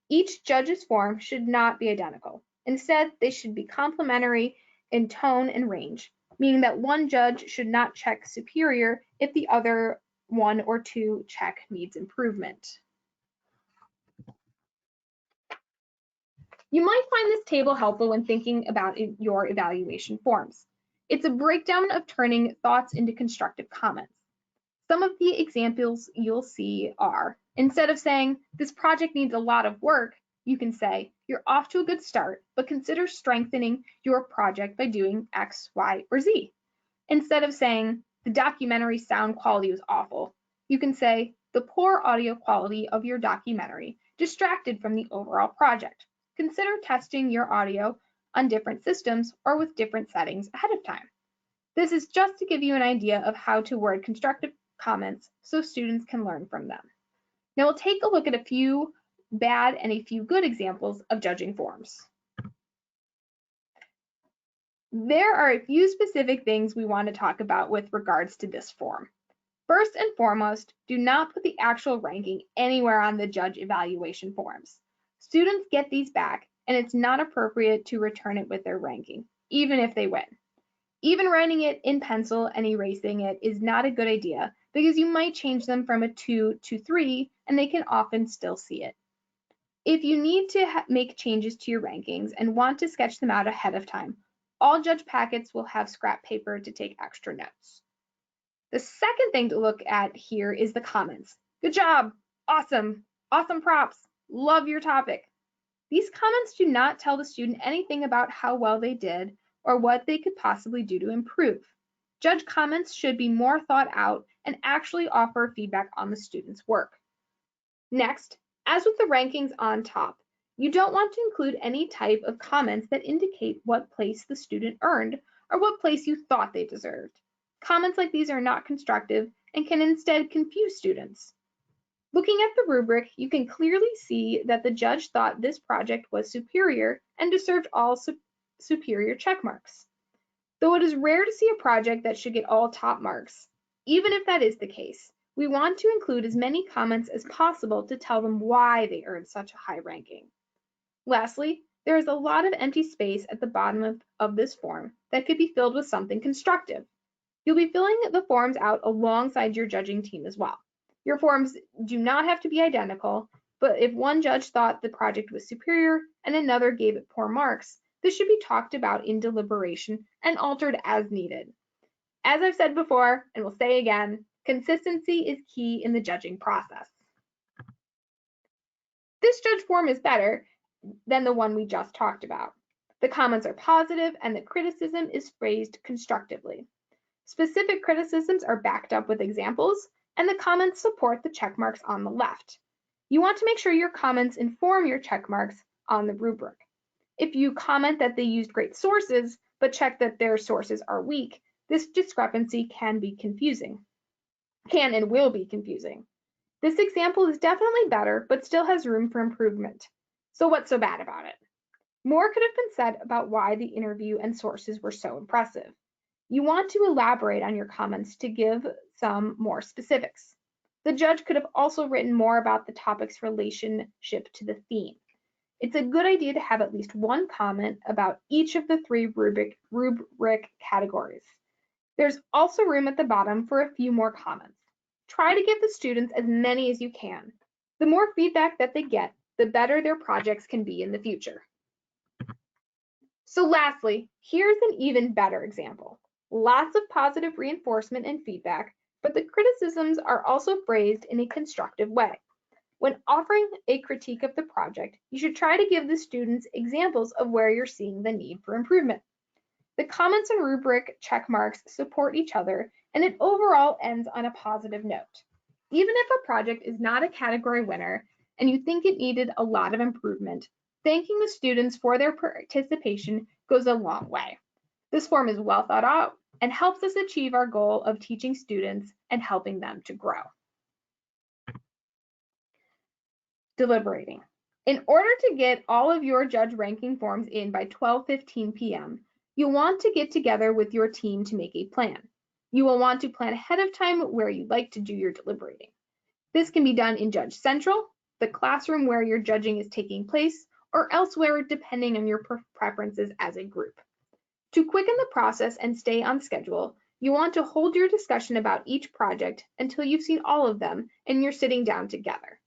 Each judge's form should not be identical. Instead, they should be complementary in tone and range, meaning that one judge should not check superior if the other one or two check needs improvement. You might find this table helpful when thinking about your evaluation forms. It's a breakdown of turning thoughts into constructive comments. Some of the examples you'll see are, instead of saying, "This project needs a lot of work," you can say, "You're off to a good start, but consider strengthening your project by doing X, Y, or Z." Instead of saying, "The documentary sound quality was awful," you can say, "The poor audio quality of your documentary distracted from the overall project. Consider testing your audio on different systems or with different settings ahead of time." This is just to give you an idea of how to word constructive comments so students can learn from them. Now we'll take a look at a few bad and a few good examples of judging forms. There are a few specific things we want to talk about with regards to this form. First and foremost, do not put the actual ranking anywhere on the judge evaluation forms. Students get these back, and it's not appropriate to return it with their ranking, even if they win. Even writing it in pencil and erasing it is not a good idea because you might change them from a 2 to 3 and they can often still see it. If you need to make changes to your rankings and want to sketch them out ahead of time, all judge packets will have scrap paper to take extra notes. The second thing to look at here is the comments. Good job, awesome, awesome props, love your topic. These comments do not tell the student anything about how well they did or what they could possibly do to improve. Judge comments should be more thought out and actually offer feedback on the student's work. Next, as with the rankings on top, you don't want to include any type of comments that indicate what place the student earned or what place you thought they deserved. Comments like these are not constructive and can instead confuse students. Looking at the rubric, you can clearly see that the judge thought this project was superior and deserved all superior check marks. Though it is rare to see a project that should get all top marks, even if that is the case, we want to include as many comments as possible to tell them why they earned such a high ranking. Lastly, there is a lot of empty space at the bottom of this form that could be filled with something constructive. You'll be filling the forms out alongside your judging team as well. Your forms do not have to be identical, but if one judge thought the project was superior and another gave it poor marks, this should be talked about in deliberation and altered as needed. As I've said before, and will say again, consistency is key in the judging process. This judge form is better than the one we just talked about. The comments are positive and the criticism is phrased constructively. Specific criticisms are backed up with examples, and the comments support the check marks on the left. You want to make sure your comments inform your check marks on the rubric. If you comment that they used great sources, but check that their sources are weak, this discrepancy can and will be confusing. This example is definitely better, but still has room for improvement. So what's so bad about it? More could have been said about why the interview and sources were so impressive. You want to elaborate on your comments to give some more specifics. The judge could have also written more about the topic's relationship to the theme. It's a good idea to have at least one comment about each of the three rubric categories. There's also room at the bottom for a few more comments. Try to give the students as many as you can. The more feedback that they get, the better their projects can be in the future. So lastly, here's an even better example. Lots of positive reinforcement and feedback, but the criticisms are also phrased in a constructive way. When offering a critique of the project, you should try to give the students examples of where you're seeing the need for improvement. The comments and rubric check marks support each other, and it overall ends on a positive note. Even if a project is not a category winner and you think it needed a lot of improvement, thanking the students for their participation goes a long way. This form is well thought out and helps us achieve our goal of teaching students and helping them to grow. Deliberating. In order to get all of your judge ranking forms in by 12:15 p.m., you'll want to get together with your team to make a plan. You will want to plan ahead of time where you'd like to do your deliberating. This can be done in Judge Central, the classroom where your judging is taking place, or elsewhere depending on your preferences as a group. To quicken the process and stay on schedule, you want to hold your discussion about each project until you've seen all of them and you're sitting down together.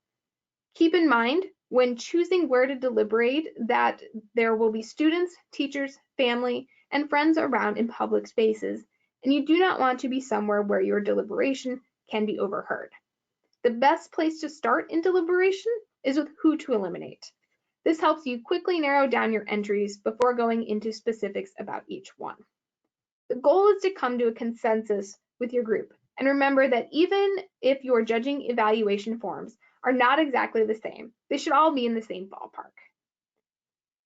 Keep in mind, when choosing where to deliberate, that there will be students, teachers, family, and friends around in public spaces, and you do not want to be somewhere where your deliberation can be overheard. The best place to start in deliberation is with who to eliminate. This helps you quickly narrow down your entries before going into specifics about each one. The goal is to come to a consensus with your group, and remember that even if your judging evaluation forms are not exactly the same, they should all be in the same ballpark.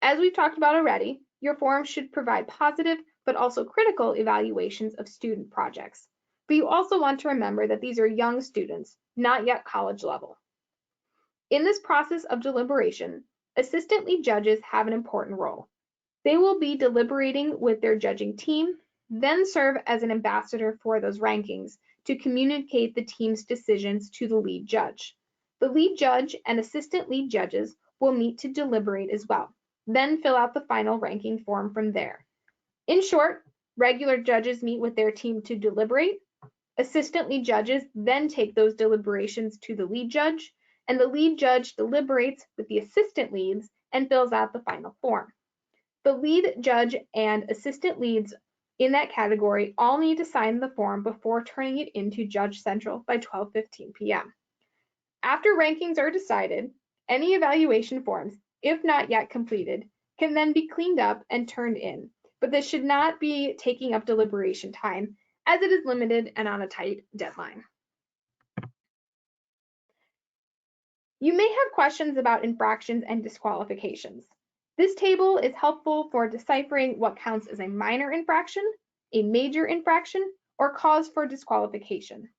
As we've talked about already, your forms should provide positive but also critical evaluations of student projects. But you also want to remember that these are young students, not yet college level. In this process of deliberation, assistant lead judges have an important role. They will be deliberating with their judging team, then serve as an ambassador for those rankings to communicate the team's decisions to the lead judge. The lead judge and assistant lead judges will meet to deliberate as well, then fill out the final ranking form from there. In short, regular judges meet with their team to deliberate. Assistant lead judges then take those deliberations to the lead judge, and the lead judge deliberates with the assistant leads and fills out the final form. The lead judge and assistant leads in that category all need to sign the form before turning it into Judge Central by 12:15 p.m. After rankings are decided, any evaluation forms, if not yet completed, can then be cleaned up and turned in, but this should not be taking up deliberation time as it is limited and on a tight deadline. You may have questions about infractions and disqualifications. This table is helpful for deciphering what counts as a minor infraction, a major infraction, or cause for disqualification.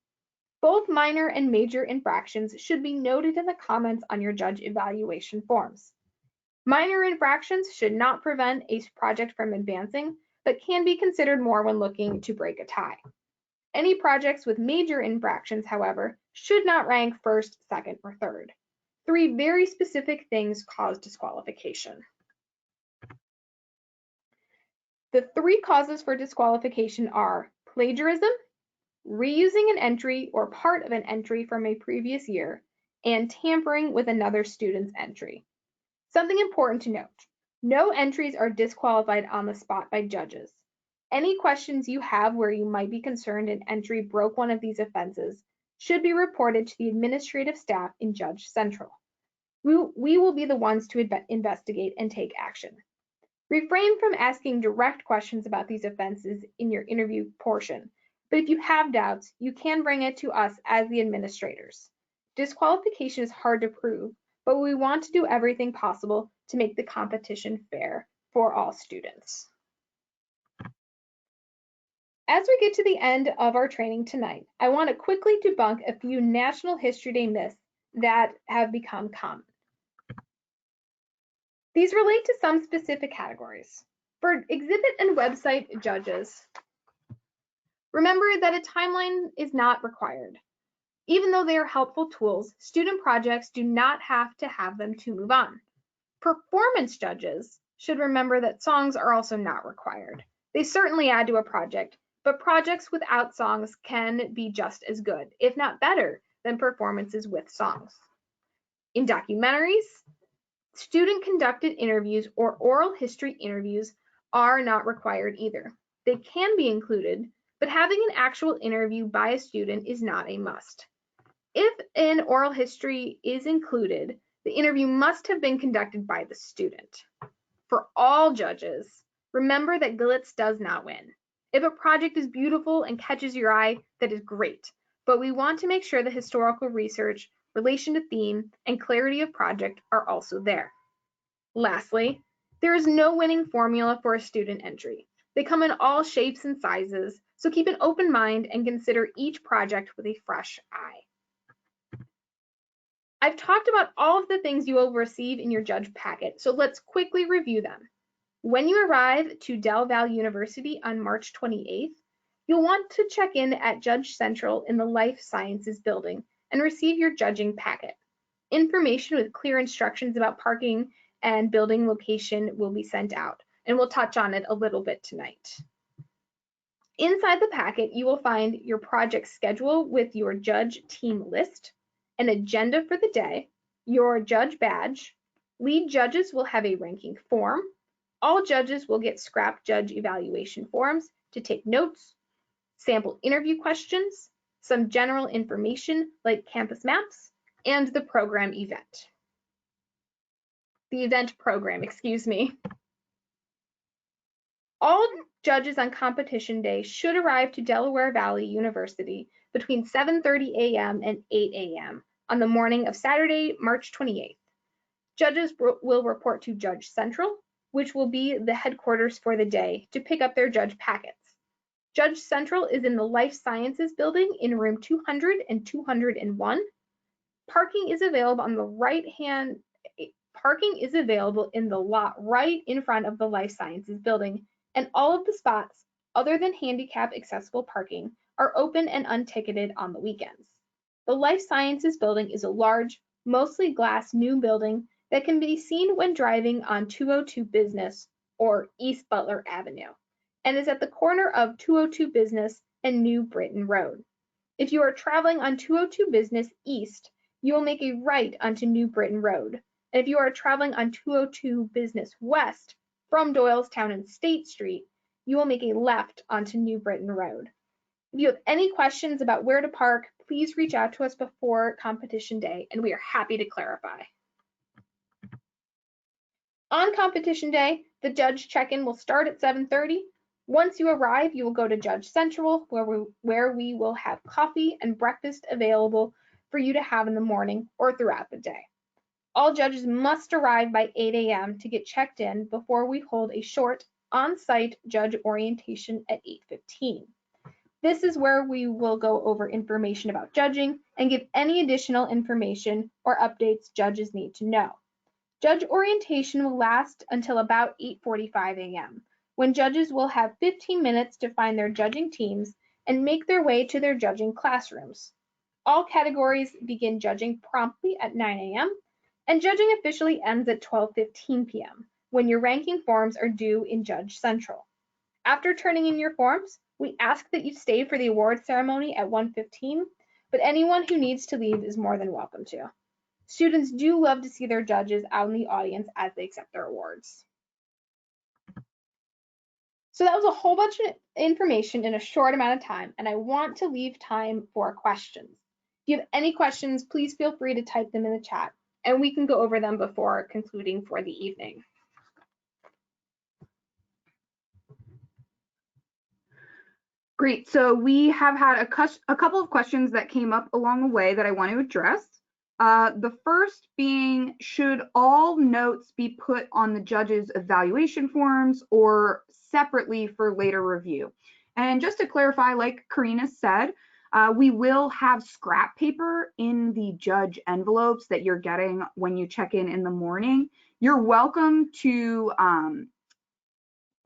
Both minor and major infractions should be noted in the comments on your judge evaluation forms. Minor infractions should not prevent a project from advancing, but can be considered more when looking to break a tie. Any projects with major infractions, however, should not rank first, second, or third. 3 very specific things cause disqualification. The 3 causes for disqualification are plagiarism, reusing an entry or part of an entry from a previous year, and tampering with another student's entry. Something important to note, no entries are disqualified on the spot by judges. Any questions you have where you might be concerned an entry broke one of these offenses should be reported to the administrative staff in Judge Central. We will be the ones to investigate and take action. Refrain from asking direct questions about these offenses in your interview portion, but if you have doubts, you can bring it to us as the administrators. Disqualification is hard to prove, but we want to do everything possible to make the competition fair for all students. As we get to the end of our training tonight, I want to quickly debunk a few National History Day myths that have become common. These relate to some specific categories. For exhibit and website judges, remember that a timeline is not required. Even though they are helpful tools, student projects do not have to have them to move on. Performance judges should remember that songs are also not required. They certainly add to a project, but projects without songs can be just as good, if not better, than performances with songs. In documentaries, student-conducted interviews or oral history interviews are not required either. They can be included, but having an actual interview by a student is not a must. If an oral history is included, the interview must have been conducted by the student. For all judges, remember that glitz does not win. If a project is beautiful and catches your eye, that is great, but we want to make sure the historical research, relation to theme, and clarity of project are also there. Lastly, there is no winning formula for a student entry. They come in all shapes and sizes, so keep an open mind and consider each project with a fresh eye. I've talked about all of the things you will receive in your judge packet, so let's quickly review them. When you arrive to Del Valle University on March 28th, you'll want to check in at Judge Central in the Life Sciences building and receive your judging packet. Information with clear instructions about parking and building location will be sent out, and we'll touch on it a little bit tonight. Inside the packet, you will find your project schedule with your judge team list, an agenda for the day, your judge badge. Lead judges will have a ranking form. All judges will get scrap judge evaluation forms to take notes, sample interview questions, some general information like campus maps, and the program event. The event program, excuse me. All judges on competition day should arrive to Delaware Valley University between 7:30 a.m. and 8 a.m. on the morning of Saturday, March 28th. Judges will report to Judge Central, which will be the headquarters for the day, to pick up their judge packets. Judge Central is in the Life Sciences building in room 200 and 201. Parking is available on the right-hand. Parking is available in the lot right in front of the Life Sciences building, and all of the spots, other than handicap accessible parking, are open and unticketed on the weekends. The Life Sciences building is a large, mostly glass new building that can be seen when driving on 202 Business or East Butler Avenue, and is at the corner of 202 Business and New Britain Road. If you are traveling on 202 Business East, you will make a right onto New Britain Road. And if you are traveling on 202 Business West from Doylestown and State Street, you will make a left onto New Britain Road. If you have any questions about where to park, please reach out to us before competition day, and we are happy to clarify. On competition day, the judge check-in will start at 7:30. Once you arrive, you will go to Judge Central, where we will have coffee and breakfast available for you to have in the morning or throughout the day. All judges must arrive by 8 a.m. to get checked in before we hold a short on-site judge orientation at 8:15. This is where we will go over information about judging and give any additional information or updates judges need to know. Judge orientation will last until about 8:45 a.m., when judges will have 15 minutes to find their judging teams and make their way to their judging classrooms. All categories begin judging promptly at 9 a.m., and judging officially ends at 12:15 p.m., when your ranking forms are due in Judge Central. After turning in your forms, we ask that you stay for the award ceremony at 1:15, but anyone who needs to leave is more than welcome to. Students do love to see their judges out in the audience as they accept their awards. So that was a whole bunch of information in a short amount of time, and I want to leave time for questions. If you have any questions, please feel free to type them in the chat, and we can go over them before concluding for the evening. Great. So we have had a couple of questions that came up along the way that I want to address. The first being, should all notes be put on the judge's evaluation forms or separately for later review? And just to clarify, like Karina said, we will have scrap paper in the judge envelopes that you're getting when you check in the morning. You're welcome to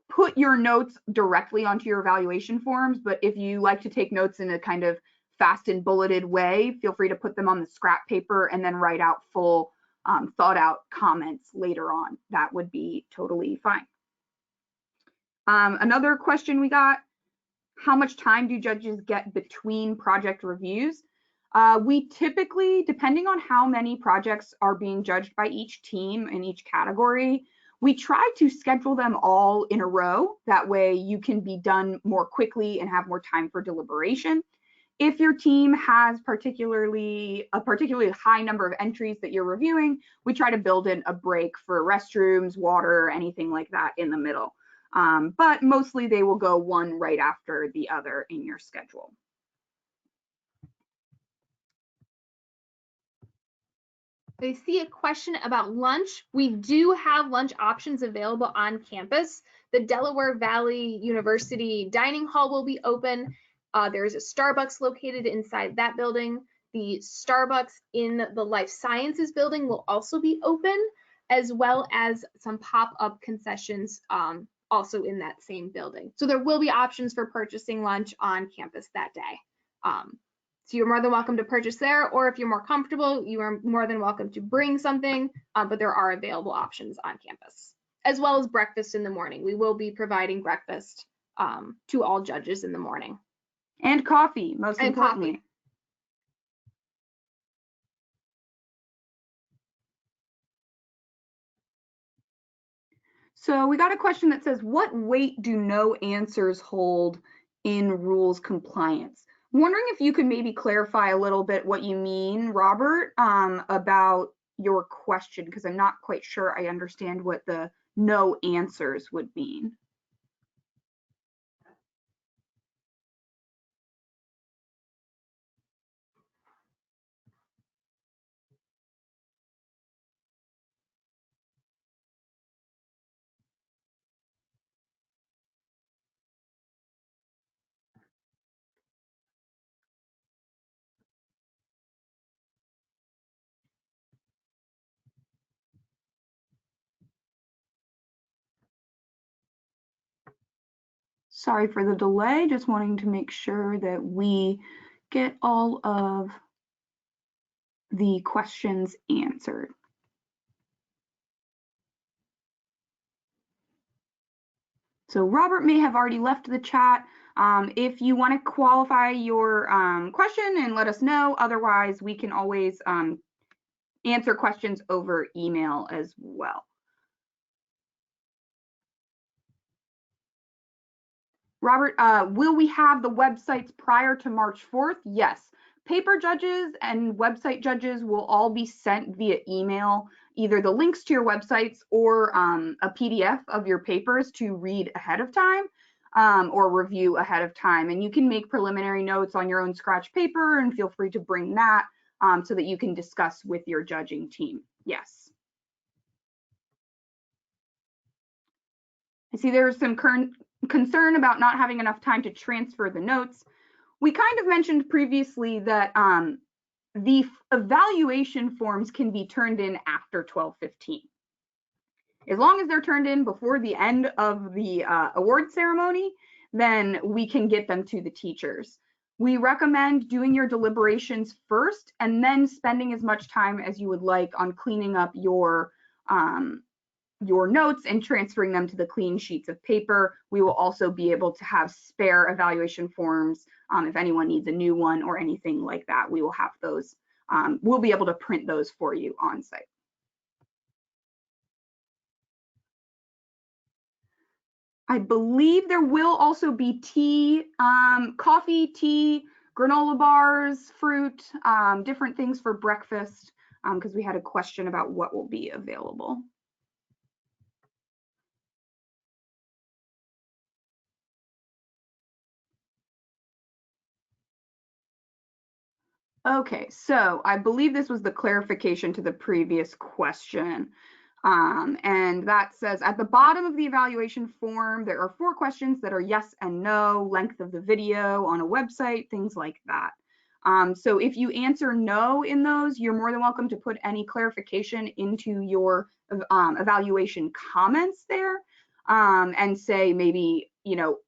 put your notes directly onto your evaluation forms, but if you like to take notes in a kind of fast and bulleted way, feel free to put them on the scrap paper and then write out full thought out comments later on. That would be totally fine. Another question we got, how much time do judges get between project reviews? We typically, depending on how many projects are being judged by each team in each category, we try to schedule them all in a row. That way you can be done more quickly and have more time for deliberation. If your team has a particularly high number of entries that you're reviewing, we try to build in a break for restrooms, water, anything like that in the middle. But mostly they will go one right after the other in your schedule. I see a question about lunch. We do have lunch options available on campus. The Delaware Valley University dining hall will be open. There's a Starbucks located inside that building. The Starbucks in the Life Sciences building will also be open, as well as some pop-up concessions also in that same building. So there will be options for purchasing lunch on campus that day. So you're more than welcome to purchase there, or if you're more comfortable, you are more than welcome to bring something, but there are available options on campus, as well as breakfast in the morning. We will be providing breakfast to all judges in the morning. And coffee, most importantly. Coffee. So we got a question that says, what weight do no answers hold in rules compliance? I'm wondering if you could maybe clarify a little bit what you mean, Robert, about your question, because I'm not quite sure I understand what the no answers would mean. Sorry for the delay, just wanting to make sure that we get all of the questions answered. So Robert may have already left the chat. If you want to qualify your question and let us know, otherwise we can always answer questions over email as well. Robert, will we have the websites prior to March 4th? Yes. Paper judges and website judges will all be sent via email, either the links to your websites or a PDF of your papers to read ahead of time or review ahead of time. And you can make preliminary notes on your own scratch paper and feel free to bring that so that you can discuss with your judging team. Yes. I see there's some concern about not having enough time to transfer the notes. We kind of mentioned previously that the evaluation forms can be turned in after 12:15. As long as they're turned in before the end of the award ceremony, then we can get them to the teachers. We recommend doing your deliberations first and then spending as much time as you would like on cleaning up your notes and transferring them to the clean sheets of paper. We will also be able to have spare evaluation forms if anyone needs a new one or anything like that. We will have those. We'll be able to print those for you on site. I believe there will also be tea, coffee, tea, granola bars, fruit, different things for breakfast, because we had a question about what will be available. Okay, so I believe this was the clarification to the previous question. And that says at the bottom of the evaluation form, there are 4 questions that are yes and no, length of the video on a website, things like that. So if you answer no in those, you're more than welcome to put any clarification into your evaluation comments there and say maybe, you know,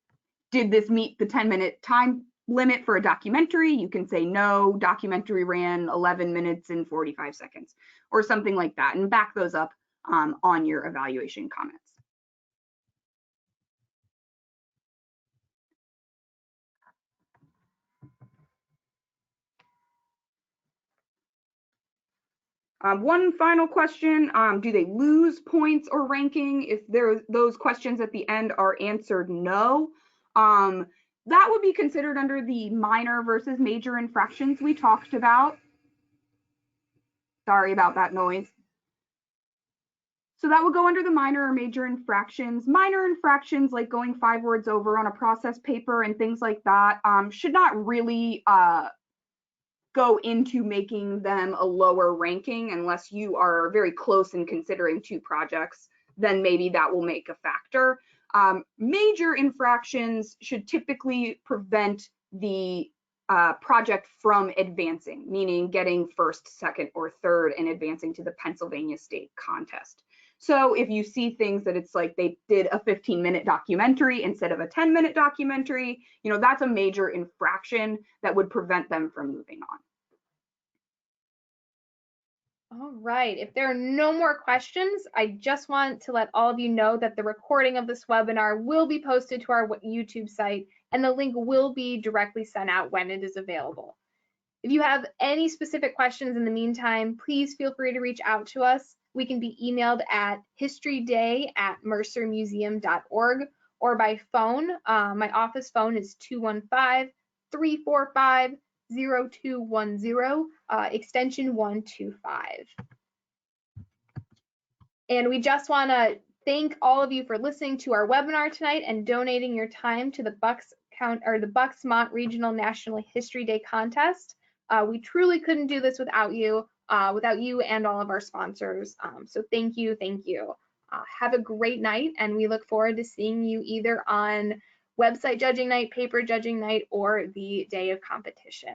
did this meet the 10-minute time limit for a documentary? You can say no, documentary ran 11 minutes and 45 seconds or something like that, and back those up on your evaluation comments. One final question, do they lose points or ranking if those questions at the end are answered no? That would be considered under the minor versus major infractions we talked about. Sorry about that noise. So that would go under the minor or major infractions. Minor infractions like going 5 words over on a process paper and things like that should not really go into making them a lower ranking unless you are very close in considering 2 projects, then maybe that will make a factor. Major infractions should typically prevent the project from advancing, meaning getting 1st, 2nd, or 3rd and advancing to the Pennsylvania State Contest. So if you see things that it's like they did a 15-minute documentary instead of a 10-minute documentary, you know, that's a major infraction that would prevent them from moving on. All right, if there are no more questions, I just want to let all of you know that the recording of this webinar will be posted to our YouTube site and the link will be directly sent out when it is available. If you have any specific questions in the meantime, please feel free to reach out to us. We can be emailed at historyday@mercermuseum.org or by phone. My office phone is 215-345-0210, extension 125. And we just want to thank all of you for listening to our webinar tonight and donating your time to the Bucks Mont Regional National History Day contest. We truly couldn't do this without you and all of our sponsors. So thank you, thank you. Have a great night, and we look forward to seeing you either on website judging night, paper judging night, or the day of competition.